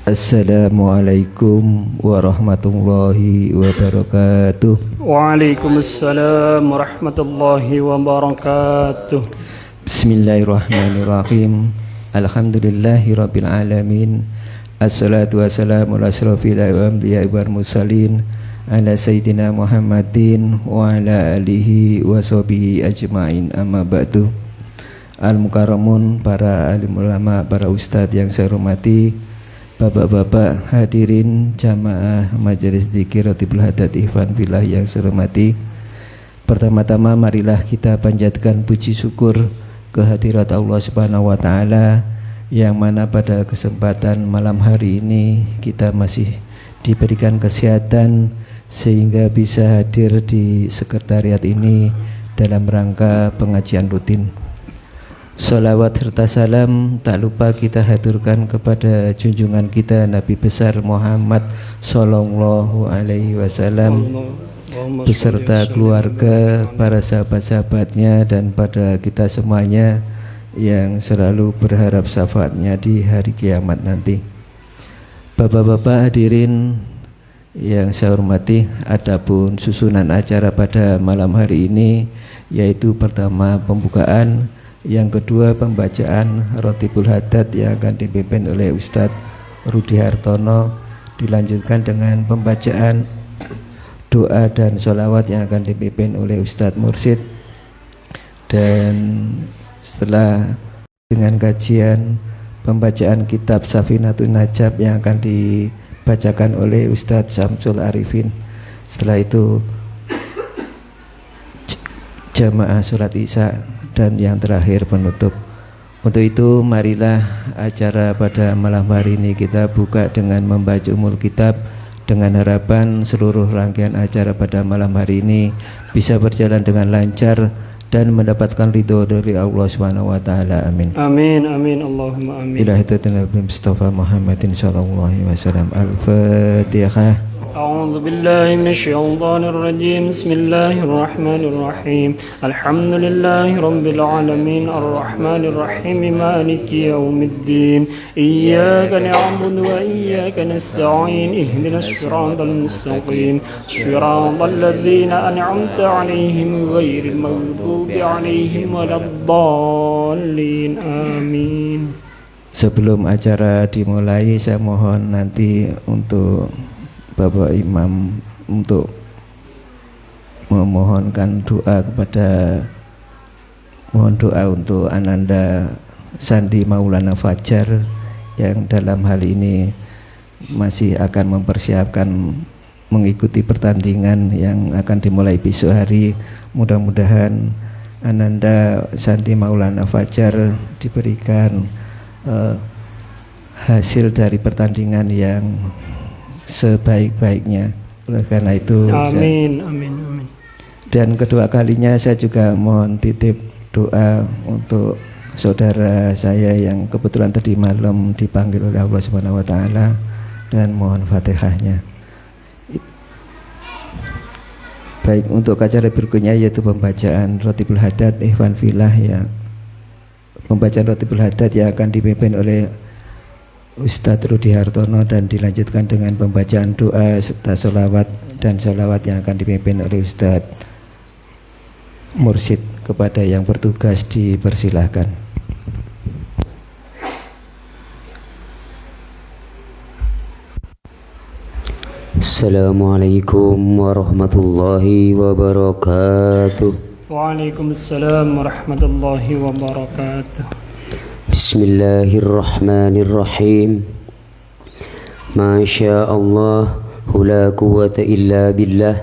Assalamualaikum warahmatullahi wabarakatuh. Waalaikumsalam warahmatullahi wabarakatuh. Bismillahirrahmanirrahim. Alhamdulillahirabbil alamin. Assalatu wassalamu ala asyrofil anbiya'i wal mursalin ala sayyidina Muhammadin wa ala alihi wa sahbihi ajmain. Amma ba'du. Al-mukarramun, para alim ulama, para ustadz yang saya hormati, bapak-bapak hadirin jamaah majelis dzikir Ratibul Haddad Ikhwan Fillah yang saya hormati. Pertama-tama marilah kita panjatkan puji syukur kehadirat Allah Subhanahu wa taala yang mana pada kesempatan malam hari ini kita masih diberikan kesehatan sehingga bisa hadir di sekretariat ini dalam rangka pengajian rutin. Salawat serta salam tak lupa kita haturkan kepada junjungan kita Nabi besar Muhammad Sallallahu Alaihi Wasallam beserta keluarga, para sahabat-sahabatnya, dan pada kita semuanya yang selalu berharap syafaatnya di hari kiamat nanti. Bapak-bapak hadirin yang saya hormati, adapun susunan acara pada malam hari ini yaitu pertama pembukaan, yang kedua pembacaan Ratibul Haddad yang akan dipimpin oleh Ustadz Rudi Hartono, dilanjutkan dengan pembacaan doa dan sholawat yang akan dipimpin oleh Ustadz Mursid, dan setelah dengan kajian pembacaan kitab Safinatun Najab yang akan dibacakan oleh Ustadz Syamsul Arifin. Setelah itu jamaah sholat isya, dan yang terakhir penutup. Untuk itu marilah acara pada malam hari ini kita buka dengan membaca Ummul Kitab, dengan harapan seluruh rangkaian acara pada malam hari ini bisa berjalan dengan lancar dan mendapatkan ridho dari Allah Subhanahu wa taala. Amin. Amin amin Allahumma amin. Ila hidayatil Nabi Mustafa Muhammadin sallallahu alaihi wasallam. Al-Fatihah. أعوذ بالله من الشيطان الرجيم. بسم الله الرحمن الرحيم. الحمد لله رب العالمين الرحمن الرحيم مالك يوم الدين. إياك نعبد وإياك نستعين. اهدنا الصراط المستقيم صراط الذين أنعمت عليهم غير المغضوب عليهم ولا الضالين. آمين. Sebelum acara dimulai, saya mohon nanti untuk Bapak Imam untuk memohonkan doa mohon doa untuk Ananda Sandi Maulana Fajar yang dalam hal ini masih akan mempersiapkan mengikuti pertandingan yang akan dimulai besok hari. Mudah-mudahan Ananda Sandi Maulana Fajar diberikan hasil dari pertandingan yang sebaik-baiknya. Oleh karena itu amin. Dan kedua kalinya saya juga mohon titip doa untuk saudara saya yang kebetulan tadi malam dipanggil oleh Allah Subhanahu wa taala, dan mohon Fatihahnya. Baik, untuk acara berikutnya yaitu pembacaan Ratibul Haddad Ikhwan Fillah, yang pembacaan Ratibul Haddad yang akan dipimpin oleh Ustadz Rudi Hartono dan dilanjutkan dengan pembacaan doa serta sholawat dan sholawat yang akan dipimpin oleh Ustadz Mursid. Kepada yang bertugas dipersilahkan. Assalamualaikum warahmatullahi wabarakatuh. Waalaikumsalam warahmatullahi wabarakatuh. Bismillahirrahmanirrahim. Masya Allah, la quwwata illa billah.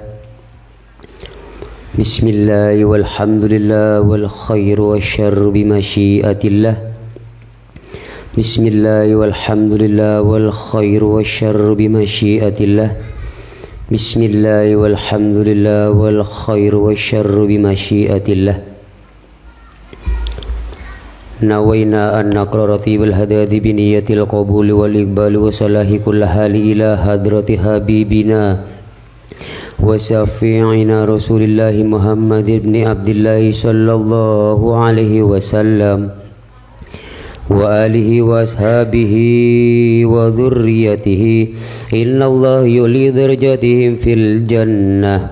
Bismillah walhamdulillah wal khairu wasyarru bimasyiatillah. Bismillah walhamdulillah wal khairu wasyarru bimasyiatillah. Bismillah walhamdulillah wal khairu wasyarru bimasyiatillah. Nawaina an naqra Ratibul Haddad bi niyatil qabul wal iqbal wa salahi kull hali ila hadrati habibina wa syafi'ina Rasulillah Muhammad ibn Abdullah sallallahu alaihi wasallam وآله وأصحابه وذريته إن الله يعلي درجاتهم في الجنة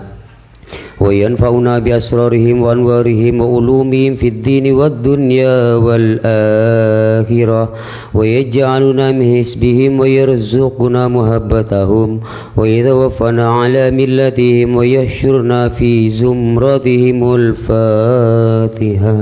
وينفعنا بأسرارهم وأنوارهم وعلومهم في الدين والدنيا والآخرة ويجعلنا من حزبهم ويرزقنا محبتهم ويتوفنا على ملتهم ويحشرنا في زمرتهم. الفاتحة.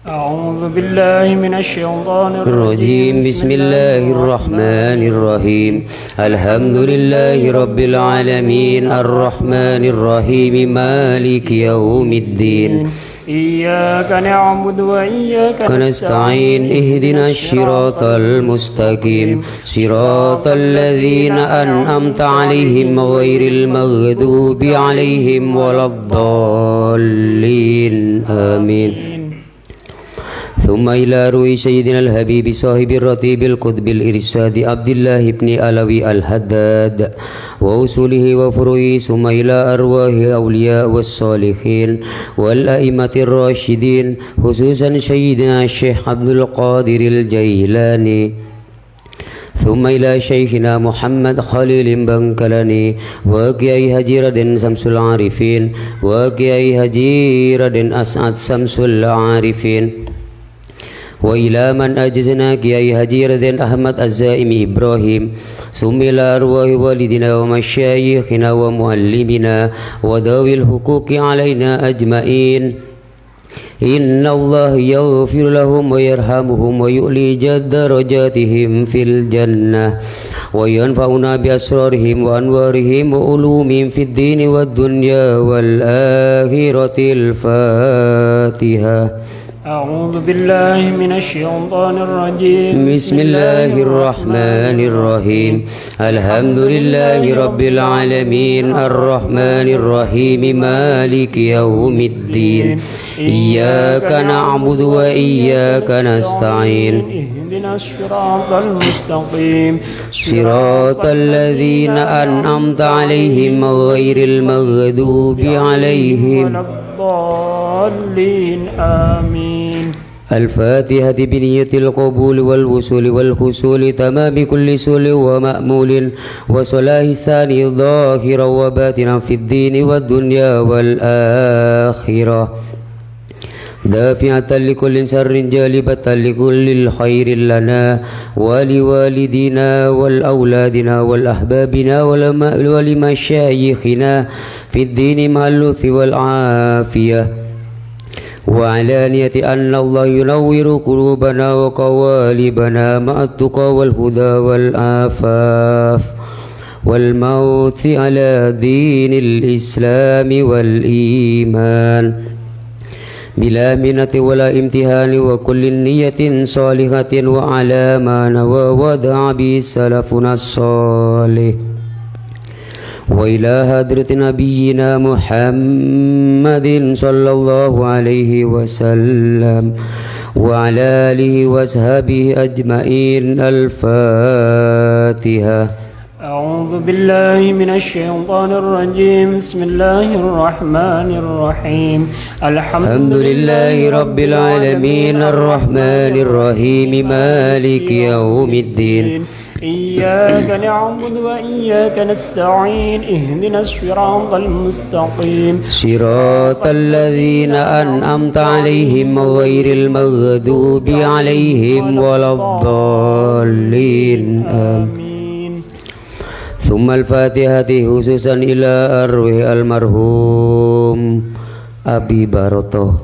أعوذ بالله من الشيطان الرجيم. بسم الله الرحمن الرحيم. الحمد لله رب العالمين الرحمن الرحيم مالك يوم الدين إياك نعبد وإياك نستعين اهدنا الصراط المستقيم صراط الذين أنعمت عليهم غير المغضوب عليهم ولا الضالين آمين. ثم إلى روي سيدنا الحبيب صاحب الرتيب القطب الإرشاد عبد الله بن علوي الحداد وأصوله وفروعه ثم إلى أرواح أولياء والصالحين والأئمة الراشدين خصوصا سيدنا الشيخ عبد القادر الجيلاني ثم إلى شيخنا محمد خليل بنكلاني وكيai Haji Raden Samsul Arifin وكيai Haji Raden As'ad Samsul Arifin وإلى من أجزنا كيai Haji Raden Ahmad Az-Zaimi Ibrahim ثم إلى أرواح والدنا ومشايخنا ومعلمنا وذوي الحقوق علينا أجمعين إن الله يغفر لهم ويرحمهم ويؤلي درجاتهم في الجنة وينفعنا بأسرارهم وأنوارهم وعلومهم في الدين والدنيا والآخرة. الفاتحة. أعوذ بالله من الشيطان الرجيم. بسم الله الرحمن الرحيم. الحمد لله رب العالمين الرحمن الرحيم مالك يوم الدين إياك نعبد وإياك نستعين اهدنا الصراط المستقيم صراط الذين أنعمت عليهم غير المغضوب عليهم ولا الضالين آمين. الفاتحة بنية القبول والوصول والحصول تمام كل سول ومأمول وصلاح الثاني ظاهرا وباطنا في الدين والدنيا والآخرة دافعة لكل شر جالبة لكل الخير لنا ولوالدنا والأولادنا والأحبابنا ولمشايخنا في الدين مع اللطف والعافية وعلانية أن الله ينور قلوبنا وقوالبنا مع التقى والهدى والعفاف والموت على دين الإسلام والإيمان بلا منة ولا امتحان وكل نية صالحة وعلى ما نوى ودعا به سلفنا الصالح وإلى حضرة نبينا محمد صلى الله عليه وسلم وعلى آله وصحبه أجمعين. الفاتحة. أعوذ بالله من الشيطان الرجيم. بسم الله الرحمن الرحيم. الحمد لله رب العالمين الرحمن الرحيم مالك يوم الدين إياك نعبد وإياك نستعين اهدنا الصراط المستقيم صراط الذين أنعمت عليهم غير المغضوب عليهم ولا الضالين آمين. ثم الفاتحة خصوصا إلى أرواح المرحوم أبي بارطة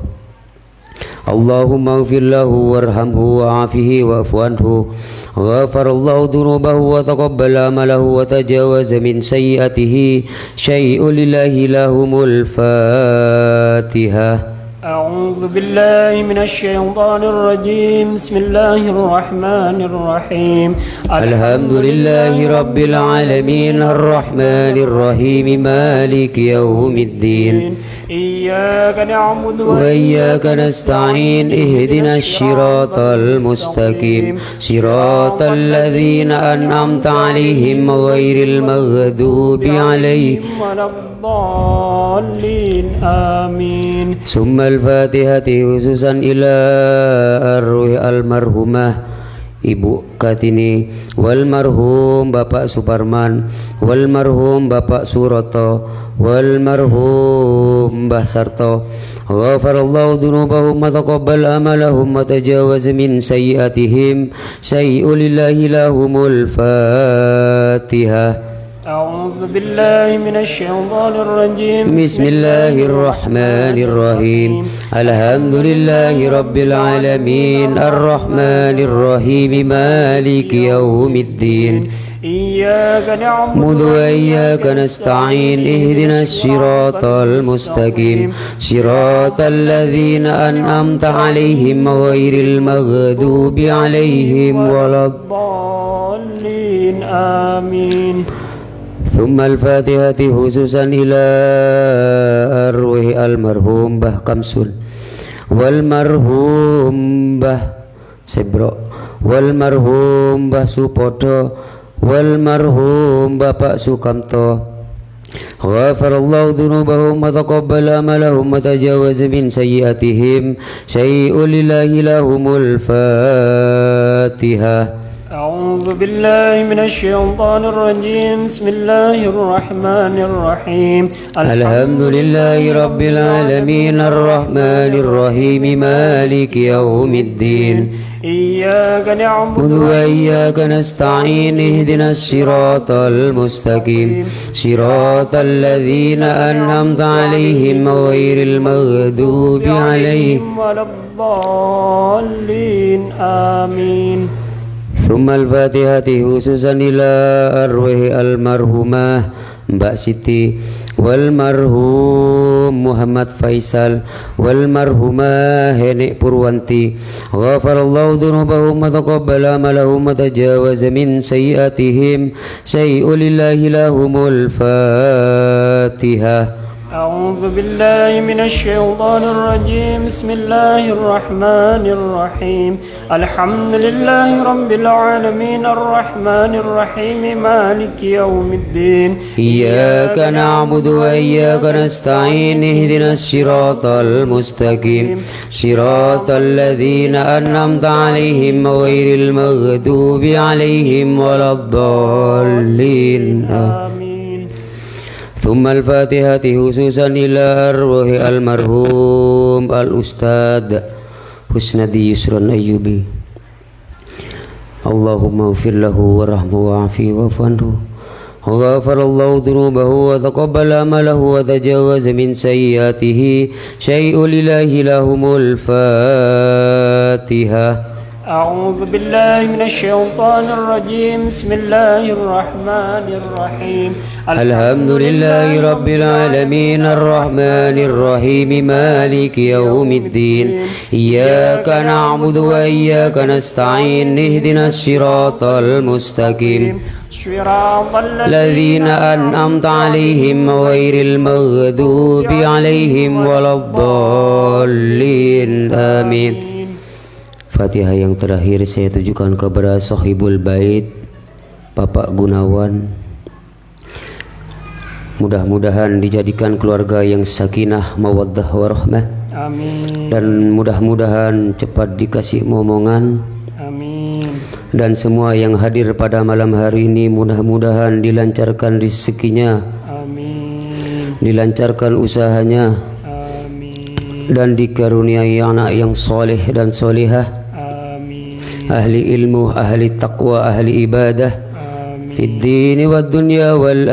اللهم اغفر له وارحمه وعافه واعف عنه غفر الله ذنوبه وتقبل عمله وتجاوز من سيئته شيء لله لهم. الفاتحة. أعوذ بالله من الشيطان الرجيم. بسم الله الرحمن الرحيم. الحمد لله رب العالمين الرحمن الرحيم مالك يوم الدين إياك نعبد وإياك نستعين اهدنا الصراط المستقيم صراط الذين أنعمت عليهم غير المغضوب عليهم ولا الضالين آمين. ثم الفاتحة خصوصا إلى أرواح المرحومة Ibu Kartini, wal marhum Bapak Suparman, wal marhum Bapak Suroto, wal marhum Mbah Sarto. Ghafarallahu dzunubahum wa taqabbal amalahum wa tajawaz min sayyi'atihim. Syai'ul lillahi lahumul Fatihah. أعوذ بالله من الشيطان الرجيم بسم الله الرحمن الرحيم الحمد لله رب العالمين الرحمن الرحيم مالك يوم الدين إياك نعبد وإياك نستعين اهدنا الصراط المستقيم صراط الذين أنعمت عليهم غير المغضوب عليهم ولا الضالين آمين. ثم الفاتحة خصوصا إلى أرواح المرحوم Mbah Kamsul wal marhum Mbah Sebro wal marhum Mbah Supodo wal marhum Bapak Sukamto. Ghafarallahu dzunubahum wa taqabbala amalahum wa tajawaza min sayyi'atihim. Syai'ul lillahi lahumul Fatihah. أعوذ بالله من الشيطان الرجيم بسم الله الرحمن الرحيم الحمد لله رب العالمين الرحمن الرحيم مالك يوم الدين إياك نعبد وإياك نستعين اهدنا الصراط المستقيم صراط الذين أنعمت عليهم غير المغضوب عليهم ولا الضالين آمين. ثم الفاتحة خصوصا إلى أرواح المرحومة Mbak Siti wal marhum Muhammad Faisal wal marhumah Henek Purwanti. Ghafarallahu dzunubahum wa taqabbala amalahum wa tajawaza min sayyi'atihim. Syai'ul lillahi lahumul Fatihah. أعوذ بالله من الشيطان الرجيم بسم الله الرحمن الرحيم الحمد لله رب العالمين الرحمن الرحيم مالك يوم الدين إياك نعبد وإياك نستعين اهدنا الصراط المستقيم صراط الذين أنعمت عليهم غير المغضوب عليهم ولا الضالين آمين. ثم الفاتحة خصوصا إلى أرواح المرحوم الأستاذ Husnadi Yusron Ayyubi. Allahumma ighfir lahu warhamhu wa'afihi wa'fu anhu. Ghafarallahu dhunubahu wa taqabbala amalahu wa tajawaza min sayyiatihi. Syai'ul lillahi lahumul Fatihah. أعوذ بالله من الشيطان الرجيم بسم الله الرحمن الرحيم الحمد لله رب العالمين الرحمن الرحيم مالك يوم الدين إياك نعبد وإياك نستعين اهدنا الصراط المستقيم صراط الذين أنعمت عليهم غير المغضوب عليهم ولا الضالين آمين. Fatihah yang terakhir saya tujukan kepada Sahibul Bait Bapak Gunawan. Mudah-mudahan dijadikan keluarga yang sakinah, mawaddah, warahmah. Amin. Dan mudah-mudahan cepat dikasih momongan. Amin. Dan semua yang hadir pada malam hari ini mudah-mudahan dilancarkan rezekinya. Amin. Dilancarkan usahanya. Amin. Dan dikaruniai anak yang soleh dan solihah. Ahli ilmu, ahli taqwa, ahli ibadah fid dini wad dunya wal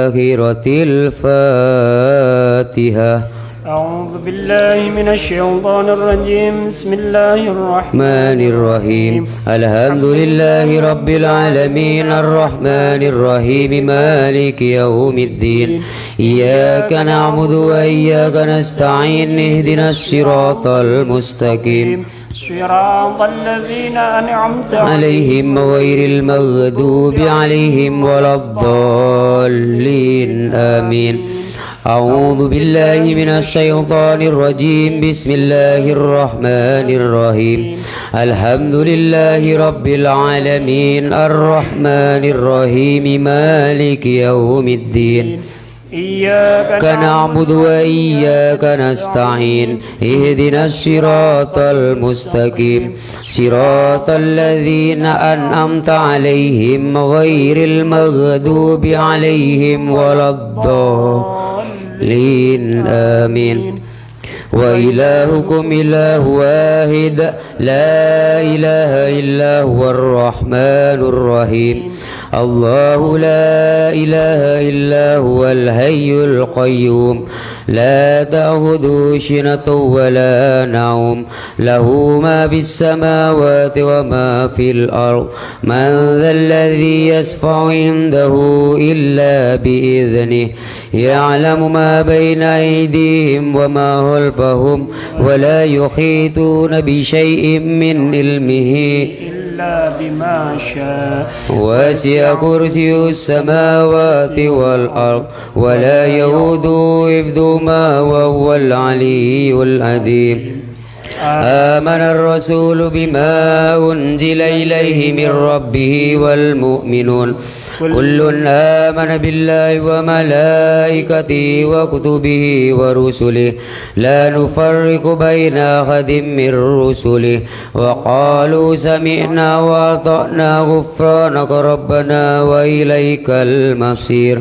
akhiratil Fatihah. A'udzu billahi minasy syaithanir rajim. Bismillahir rahmanir rahim. Alhamdulillahi rabbil alamin arrahmanir rahim maliki yaumiddin. Iyyaka na'budu wa iyyaka nasta'in ihdinas siratal mustaqim. صراط الذين أنعمت عليهم غير المغضوب عليهم ولا الضالين آمين. أعوذ بالله من الشيطان الرجيم بسم الله الرحمن الرحيم الحمد لله رب العالمين الرحمن الرحيم مالك يوم الدين إياك نعبد وإياك نستعين اهدنا الصراط المستقيم صراط الذين أنعمت عليهم غير المغضوب عليهم ولا الضالين آمين وإلهكم إله واحد لا إله إلا هو الرحمن الرحيم الله لا إله إلا هو الحي القيوم لا تأخذه سنة ولا نوم له ما في السماوات وما في الأرض من ذا الذي يشفع عنده إلا بإذنه يعلم ما بين أيديهم وما خلفهم ولا يحيطون بشيء من علمه إلا بما شاء وسع كرسي السماوات والأرض ولا يؤوده حفظهما وهو العلي العظيم آمن الرسول بما أنزل إليه من ربه والمؤمنون كل آمن بالله وملائكته وكتبه ورسله لا نفرق بين أحد من رسله وقالوا سمعنا وأطعنا غفرانك ربنا وإليك المصير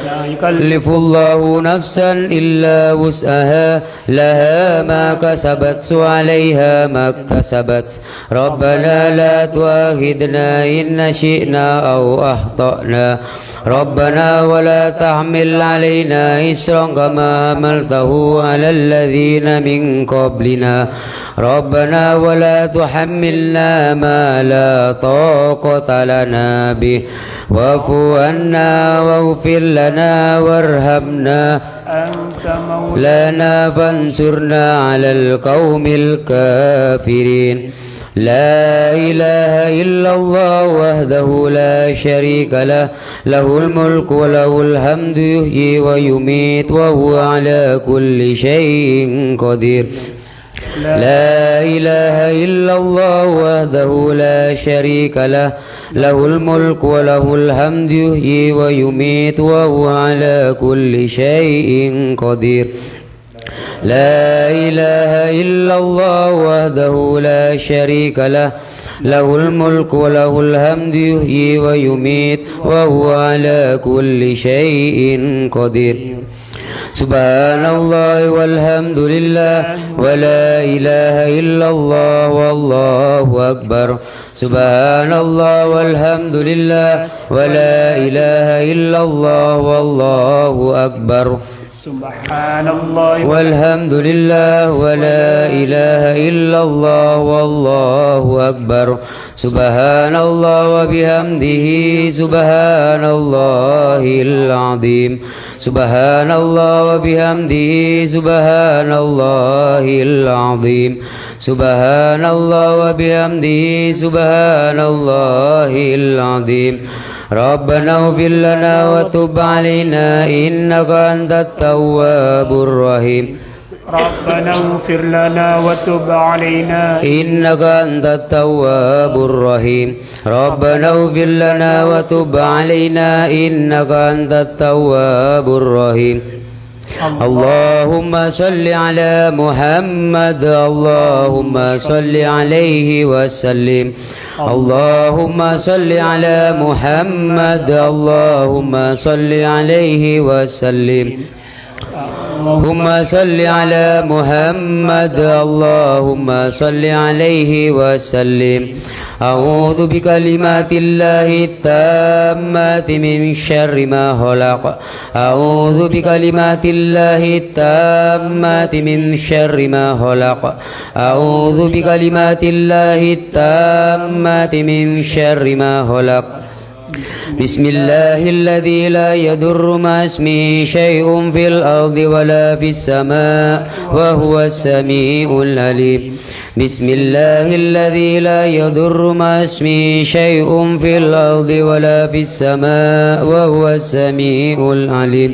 لا يكلف الله نفسا إلا وسعها لها ما كسبت وعليها ما اكتسبت ربنا لا تؤاخذنا إن نسينا أو أخطأنا ربنا ولا تحمل علينا إصرا كما حملته على الذين من قبلنا ربنا ولا تحملنا ما لا طاقة لنا به واعف عنا واغفر لنا وارحمنا أنت مولانا فانصرنا على القوم الكافرين لا إله إلا الله وحده لا شريك له له الملك وله الحمد يحيي ويميت وهو على كل شيء قدير لا إله إلا الله وحده لا شريك له له الملك وله الحمد يحيي ويميت وهو على كل شيء قدير لا إله إلا الله وحده لا شريك له له الملك وله الحمد يحيي ويميت وهو على كل شيء قدير سبحان الله والحمد لله ولا إله إلا الله والله أكبر سبحان الله والحمد لله ولا إله إلا الله والله أكبر سبحان الله والحمد لله ولا إله إلا الله والله أكبر سبحان الله وبحمده سبحان الله العظيم سبحان الله وبحمده سبحان الله العظيم سبحان الله وبحمده سبحان الله العظيم ربنا اغفر لنا وتب علينا إنك أنت التواب الرحيم ربنا اغفر لنا وتب علينا إنك أنت التواب الرحيم ربنا اغفر لنا وتب علينا إنك أنت التواب الرحيم اللهم صل على محمد اللهم صل عليه وسلم اللهم صل على محمد اللهم صل عليه وسلم اللهم صل على محمد اللهم صل عليه وسلم أعوذ بكلمات الله التامات من شر ما خلق أعوذ بكلمات الله التامات من شر ما خلق أعوذ بكلمات الله التامات من شر ما خلق بسم الله الذي لا يضر مع اسمه شيء في الأرض ولا في السماء وهو السميع العليم بسم الله الذي لا يضر مع اسمه شيء في الأرض ولا في السماء وهو السميع العليم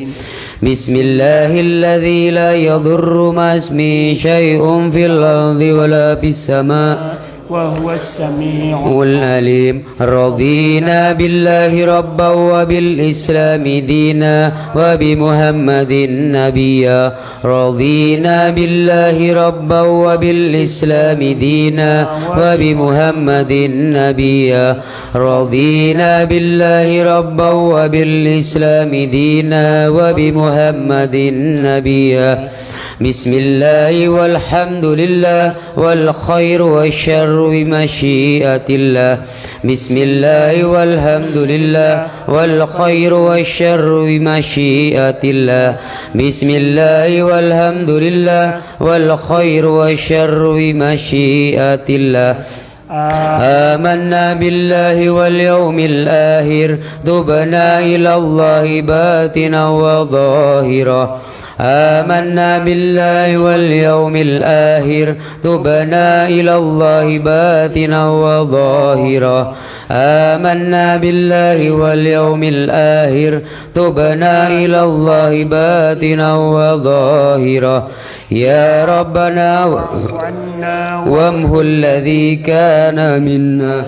بسم الله الذي لا يضر مع اسمه شيء في الأرض ولا في السماء وهو السميع العليم. رضينا بالله ربا وبالإسلام دينا وبمحمد نبيا. رضينا بالله ربا وبالإسلام دينا وبمحمد نبيا. رضينا بالله ربا وبالإسلام دينا وبمحمد نبيا. بسم الله والحمد لله والخير والشر بمشيئة الله. بسم الله والحمد لله والخير والشر بمشيئة الله. بسم الله والحمد لله والخير والشر بمشيئة الله. آمنا بالله واليوم الآخر تبنا إلى الله باطنا وظاهرا. آمنا بالله واليوم الآخر تبنا إلى الله باطنا وظاهرا. آمنا بالله واليوم الآخر تبنا إلى الله باطنا وظاهرا. يا ربنا وامه الذي كان منا.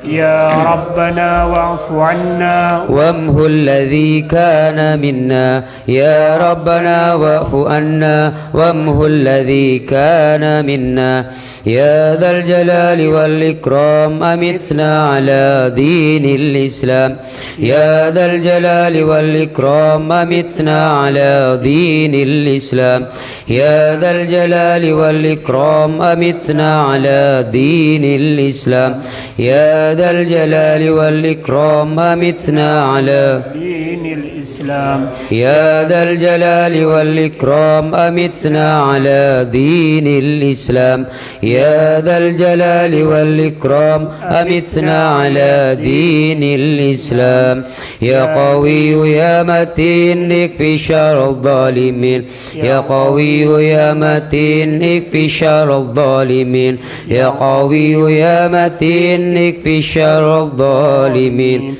يا ربنا واعف عنا وامه الذي كان منا. يا ربنا واعف عنا وامه الذي كان منا. يا ذا الجلال والإكرام أمتنا على دين الإسلام. يا ذا الجلال والإكرام أمتنا على دين الإسلام. يا ذا الجلال والإكرام أمتنا على دين الإسلام. يا ذا الجلال والإكرام أمتنا على دين الإسلام. يا ذا الجلال والإكرام أمتنا على دين الإسلام. يا ذا الجلال والإكرام أمتنا على دين الإسلام. يا قوي يا متين اكفي شر الظالمين. يا قوي يا متين اكفي شر الظالمين. يا قوي يا متين اكفي شر الظالمين.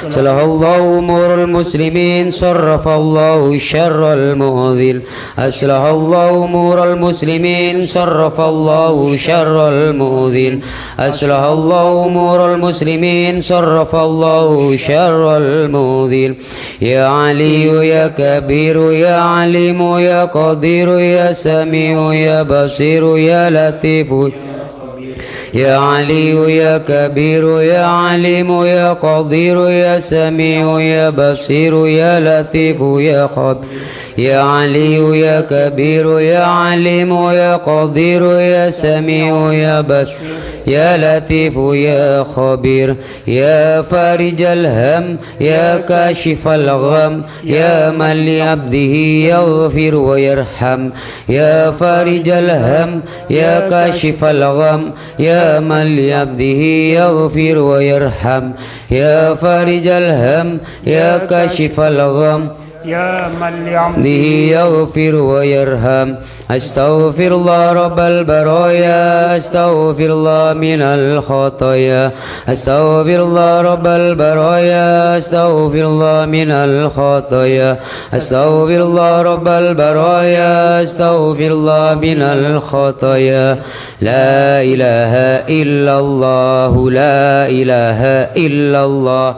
صلح الله أمور المسلمين صرف الله شر المؤذل. أصلح الله أمور المسلمين صرف الله شر المؤذل. أصلح الله أمور المسلمين صرف الله شر المؤذل. يا علي يا كبير يا عليم يا قدير يا سميع يا بصير يا لطيف. يا علي يا كبير يا عليم يا قدير يا سميع يا بصير يا لطيف يا خبير. يا علي يا كبير يا عليم يا قدير يا سميع يا بصير يا لطيف يا خبير. يا فارج الهم يا كاشف الغم يا من لعبده يغفر ويرحم. يا فارج الهم يا كاشف الغم يا من لعبده يغفر ويرحم. يا فارج الهم يا كاشف الغم يا من به يغفر ويرحم. أستغفر الله رب البرايا. أستغفر الله من الخطايا. أستغفر الله رب البرايا. أستغفر الله من الخطايا. أستغفر الله رب البرايا. أستغفر الله من الخطايا. لا إله إلا الله. لا إله إلا الله.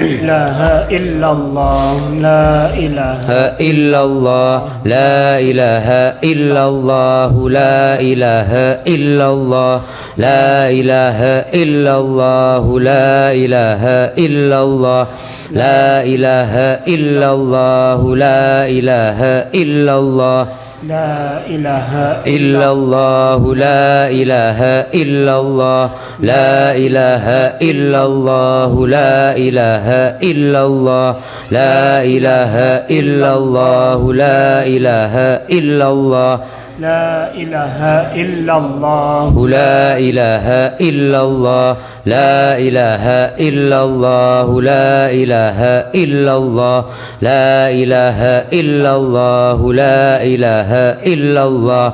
إله إلا الله. لا إله إلا الله. لا إله إلا الله. لا إله إلا الله. لا إله إلا الله. لا إله إلا الله. لا إله إلا الله. لا إله إلا الله. لا إله إلا الله. لا إله إلا الله. لا إله إلا الله. لا إله إلا الله. لا إله إلا الله. لا إله إلا الله. لا إله إلا الله. لا إله إلا الله. لا إله إلا الله. لا إله إلا الله. لا إله إلا الله. لا إله إلا الله.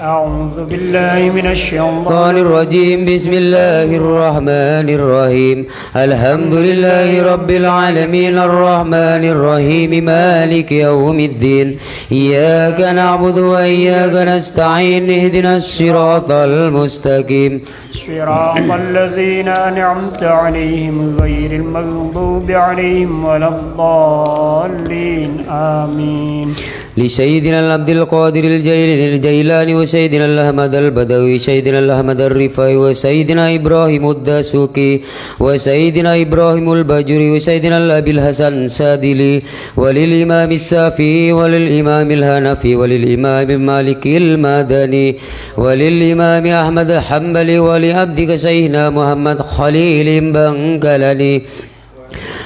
أعوذ بالله من الشيطان الشيطان الرجيم بسم الله الرحمن الرحيم الحمد لله رب العالمين الرحمن الرحيم مالك يوم الدين إياك نعبد وإياك نستعين اهدنا الصراط المستقيم صراط الذين أنعمت عليهم غير المغضوب عليهم ولا الضالين آمين. لسيدنا العبد القادر الجيلاني وسيدنا الأحمد البدوي سيدنا الأحمد الرفاعي وسيدنا إبراهيم الدسوقي وسيدنا إبراهيم الباجوري وسيدنا الأبي الحسن السادلي وللإمام السافي وللإمام الهنفي وللإمام مالك المدني وللإمام أحمد الحنبلي ولعبدك سيدنا محمد خليل بنقلني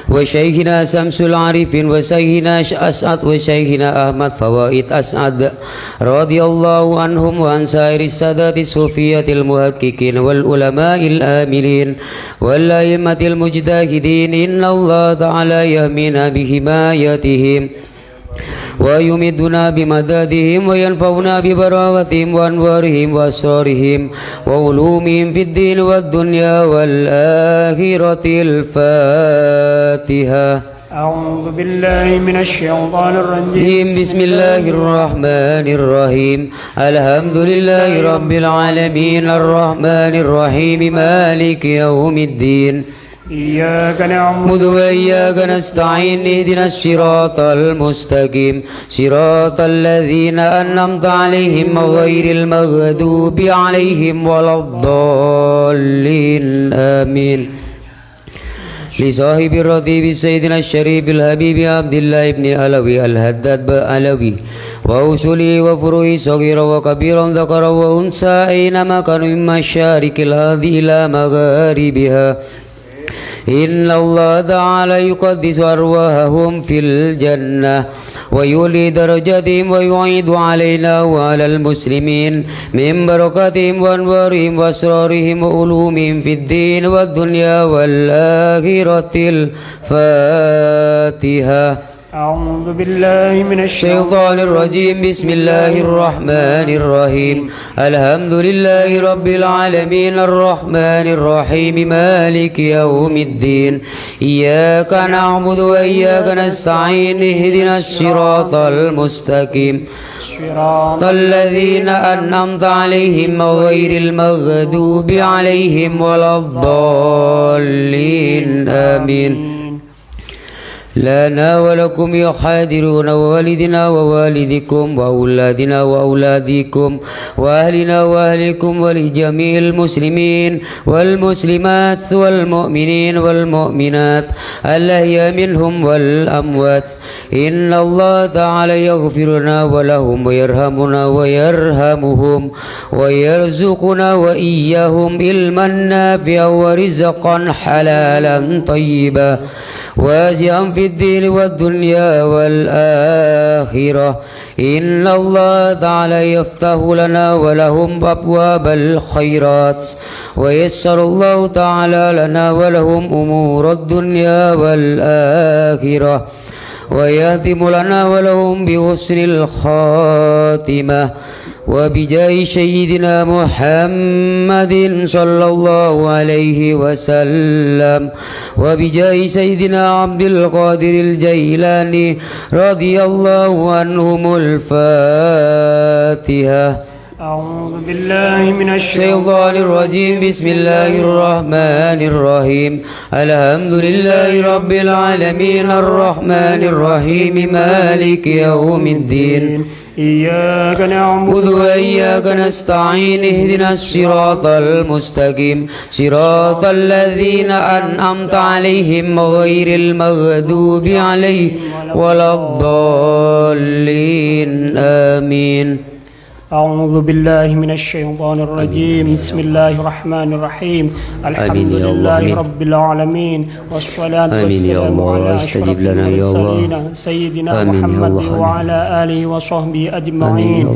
وشيخنا شمس العارفين وشيخنا أسعد وشيخنا أحمد فوائد أسعد رضي الله عنهم وعن سائر السادات الصوفية المحققين والعلماء الآملين والأئمة المجتهدين إن الله تعالى يهمنا بحمايتهم ويمدنا بمدادهم وينفعنا ببراءتهم وأنوارهم وأسرارهم وعلومهم في الدين والدنيا والآخرة. الفاتحة. أعوذ بالله من الشيطان الرجيم بسم الله الرحمن الرحيم الحمد لله رب العالمين الرحمن الرحيم مالك يوم الدين إياك نعبد وإياك نستعين اهدنا الصراط المستقيم صراط الذين أنعمت عليهم غير المغضوب عليهم ولا الضالين آمين. لصاحب الرتيب سيدنا الشريف الحبيب عبد الله بن علوي الهداد علوي وأصوله وفروعه صغيرا وكبيرا ذكرا وأنثى أينما كانوا من مشارق الأرض إلى مغاربها إن الله تعالى يقدس أرواحهم في الجنة ويولي درجاتهم ويعيد علينا وعلى المسلمين من بركاتهم وأنوارهم وأسرارهم وعلومهم في الدين والدنيا والآخرة. الفاتحة. أعوذ بالله من الشيطان الرجيم بسم الله الرحمن الرحيم الحمد لله رب العالمين الرحمن الرحيم مالك يوم الدين إياك نعبد وإياك نستعين اهدنا الصراط المستقيم صراط الذين أنعمت عليهم غير المغضوب عليهم ولا الضالين آمين. لنا ولكم يحاذرون ووالدنا ووالدكم وأولادنا وأولادكم وأهلنا وأهلكم ولجميع المسلمين والمسلمات والمؤمنين والمؤمنات الأحياء منهم والأموات إن الله تعالى يغفر لنا ولهم ويرحمنا ويرحمهم ويرزقنا وإياهم علما نافعا ورزقا حلالا طيبا واسعا في الدين والدنيا والآخرة. إن الله تعالى يفتح لنا ولهم أبواب الخيرات ويسر الله تعالى لنا ولهم أمور الدنيا والآخرة ويهتم لنا ولهم بحسن الخاتمة وبجاه سيدنا محمد صلى الله عليه وسلم وبجاه سيدنا عبد القادر الجيلاني رضي الله عنهم. الفاتحة. أعوذ بالله من الشيطان الرجيم بسم الله الرحمن الرحيم الحمد لله رب العالمين الرحمن الرحيم مالك يوم الدين إياك نعبد وإياك نستعين اهدنا الصراط المستقيم صراط الذين أنعمت عليهم غير المغضوب عليهم ولا الضالين آمين. أعوذ بالله من الشيطان الرجيم بسم الله الرحمن الرحيم الحمد لله رب العالمين والصلاة والسلام على أشرف المرسلين سيدنا محمد وعلى آله وصحبه أجمعين.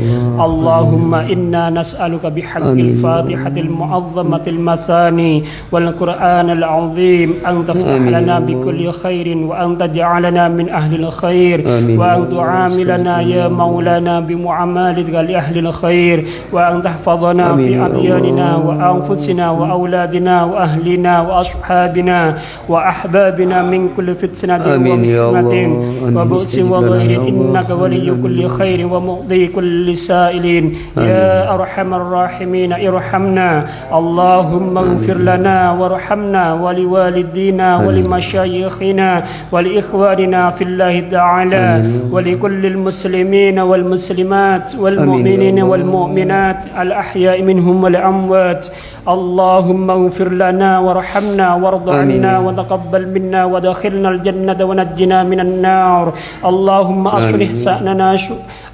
اللهم إنا نسألك بحق الفاتحة المعظمة المثاني والقرآن العظيم أن تفتح لنا بكل خير وأن تجعلنا من أهل الخير وأن تعاملنا يا مولانا بمعاملتك لأهل الخير وأن تحفظنا في أدياننا وأنفسنا وأولادنا وأهلنا وأصحابنا وأحبابنا من كل فتنة ومحنة وبؤس وضير إنك ولي كل خير ومقضي كل سائلين يا أرحم الراحمين ارحمنا اللهم اغفر لنا وارحمنا ولوالدينا ولمشايخنا ولإخواننا في الله تعالى ولكل المسلمين والمسلمات والمؤمنين والمؤمنات الأحياء منهم والأموات اللهم اغفر لنا وارحمنا وارض عنا وتقبل منا ودخلنا الجنة ونجنا من النار اللهم أصلح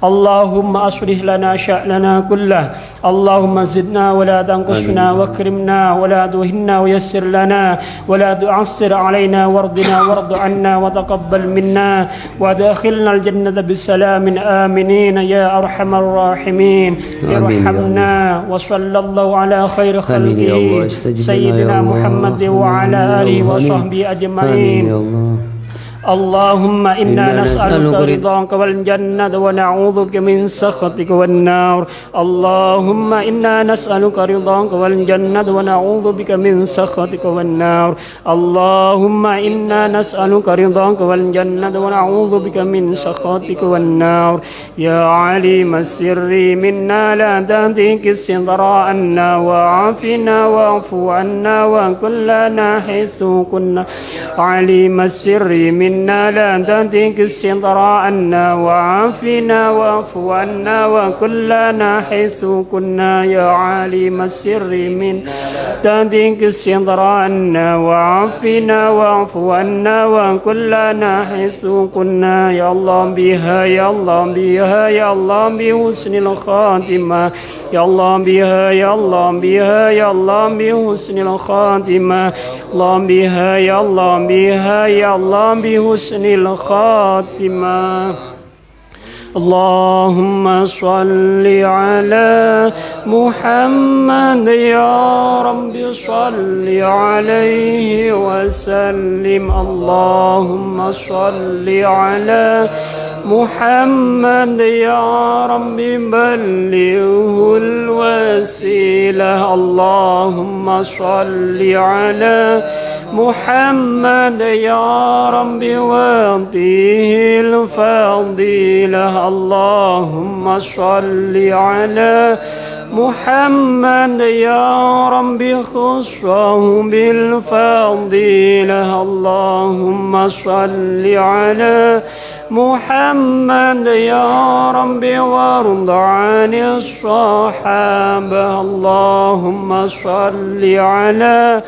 اللهم أصلح لنا شأننا كله اللهم زدنا ولا تنقصنا واكرمنا ولا تهنا ويسر لنا ولا تعسر علينا وارضنا وارض عنا وتقبل منا ودخلنا الجنة بسلام آمنين يا أرحم الراحمين ارحمنا وصلى الله على خير خلقه سيدنا محمد وعلى آله وصحبه أجمعين اللهم إنا نسألك رضاك والجنة ونعوذ بك من سخطك والنار اللهم إنا نسألك رضاك والجنة ونعوذ بك من سخطك والنار اللهم إنا نسألك رضاك والجنة ونعوذ بك من سخطك والنار يا عليم السر منا لا تهتك الستر عنا وعافنا واعف عنا وكلنا حيث كنا عليم السر منا لا تهتك الستر عنا وعافنا واعف عنا وكلنا حيث كنا يا عليم السر منا تهتك الستر عنا وعافنا واعف عنا وكلنا حيث كنا يا الله بها يا الله بها يا الله بحسن الخاتمة يا الله بها يا الله بها يا الله بحسن الخاتمة الله بها يا الله بها يا الله بحسن الخاتمة اللهم صل على محمد يا رب صل عليه وسلم اللهم صل على محمد يا رب بلغه الوسيلة اللهم صل على محمد يا رب واعطيه الفضيلة اللهم صل على محمد يا رب خصه بالفضيلة اللهم صل على محمد يا رب وارض عن الصحابة اللهم صل على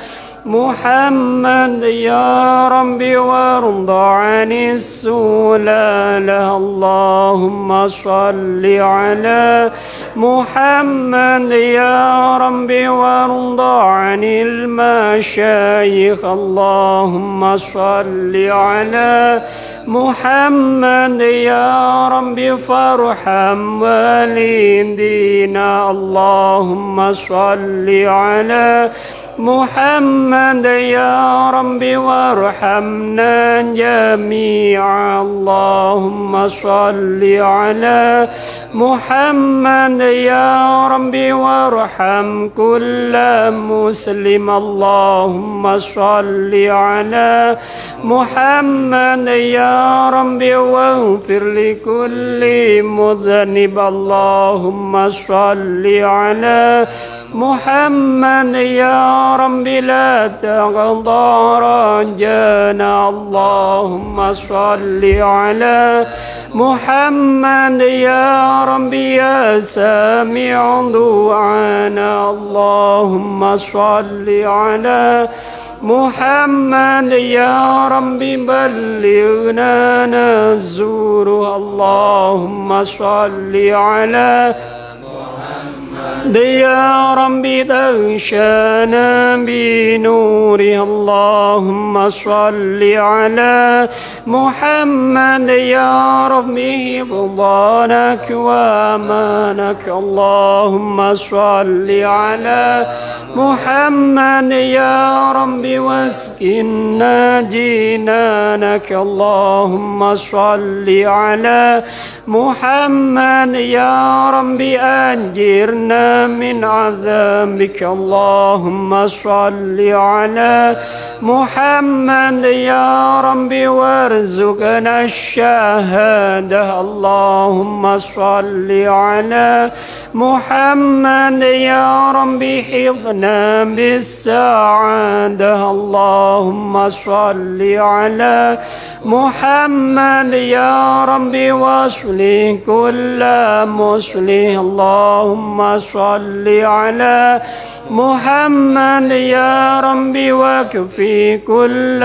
محمد يا رب وارض عن السلالة اللهم صل على محمد يا رب وارض عن المشايخ اللهم صل على محمد يا رب فارحم والدينا اللهم صل على محمد يا رب وارحمنا جميعا اللهم صل على محمد يا رب وارحم كل مسلم اللهم صل على محمد يا رب واغفر لكل مذنب اللهم صل على محمد يا رب لا تغضى رجانا اللهم صل على محمد يا رب يا سامع دعانا اللهم صل على محمد يا رب بلغنا نزوره اللهم صل على ديارا بتغشانا بنوره اللهم صل على محمد يا ربي فضلك وامانك اللهم صل على محمد يا ربي واسكننا جنانك اللهم صل على محمد يا ربي أجرنا من عذابك اللهم صل على محمد يا ربي وارزقنا الشهادة اللهم صل على محمد يا ربي حفظنا بالسعادة اللهم صل على محمد يا ربي واصلح كل مسلم اللهم صل على محمد يا ربي واكفي كل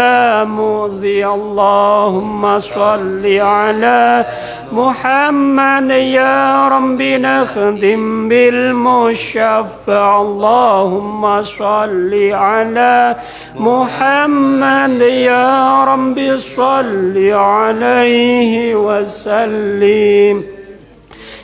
مؤذي اللهم صل على محمد يا ربي نخدم بالمشفع اللهم صل على محمد يا ربي صل عليه وسلم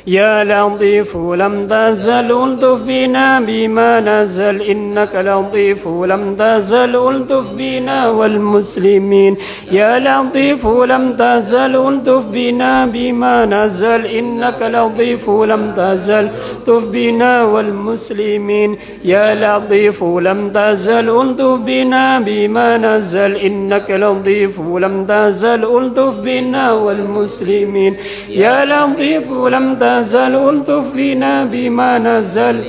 يا لطيف لم تزل ألطف بنا بما نزل إنك لطيف لم تزل ألطف بنا والمسلمين يا لطيف لم تزل ألطف بنا بما نزل إنك لطيف لم تزل ألطف بنا والمسلمين يا لطيف لم تزل ألطف بنا بما نزل إنك لطيف لم تزل ألطف بنا والمسلمين يا لطيف لم تزل ألطف بنا بما نزل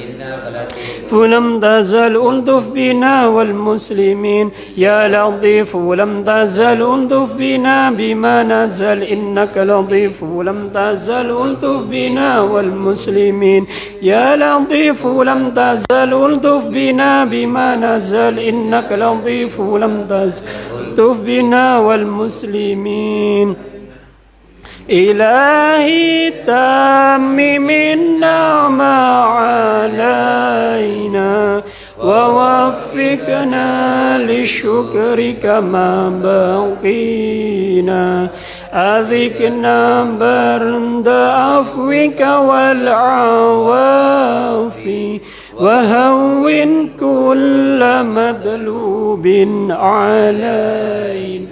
فلم تزل ألطف بنا والمسلمين يا لطيف لم تزل ألطف بنا بما نزل إنك لطيف لم تزل ألطف بنا والمسلمين يا لطيف لم تزل ألطف بنا بما نزل إنك لطيف لم تزل ألطف بنا والمسلمين إلهي تمم النعمة علينا ووفقنا للشكر كما بقينا أذقنا برد عفوك والعوافي وهون كل مطلوب علينا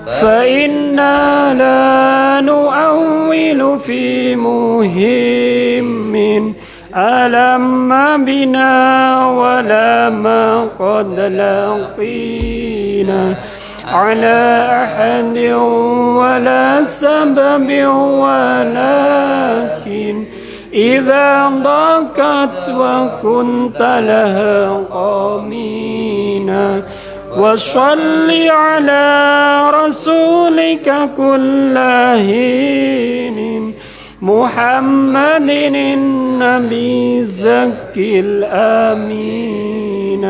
فإنا لا نؤول في مهم ألم بنا ولا ما قد لقينا على أحد ولا سبب ولكن إذا ضاقت وكنت لها قامينا وصل على رسولك كل حين محمد النبي الزكي الأمين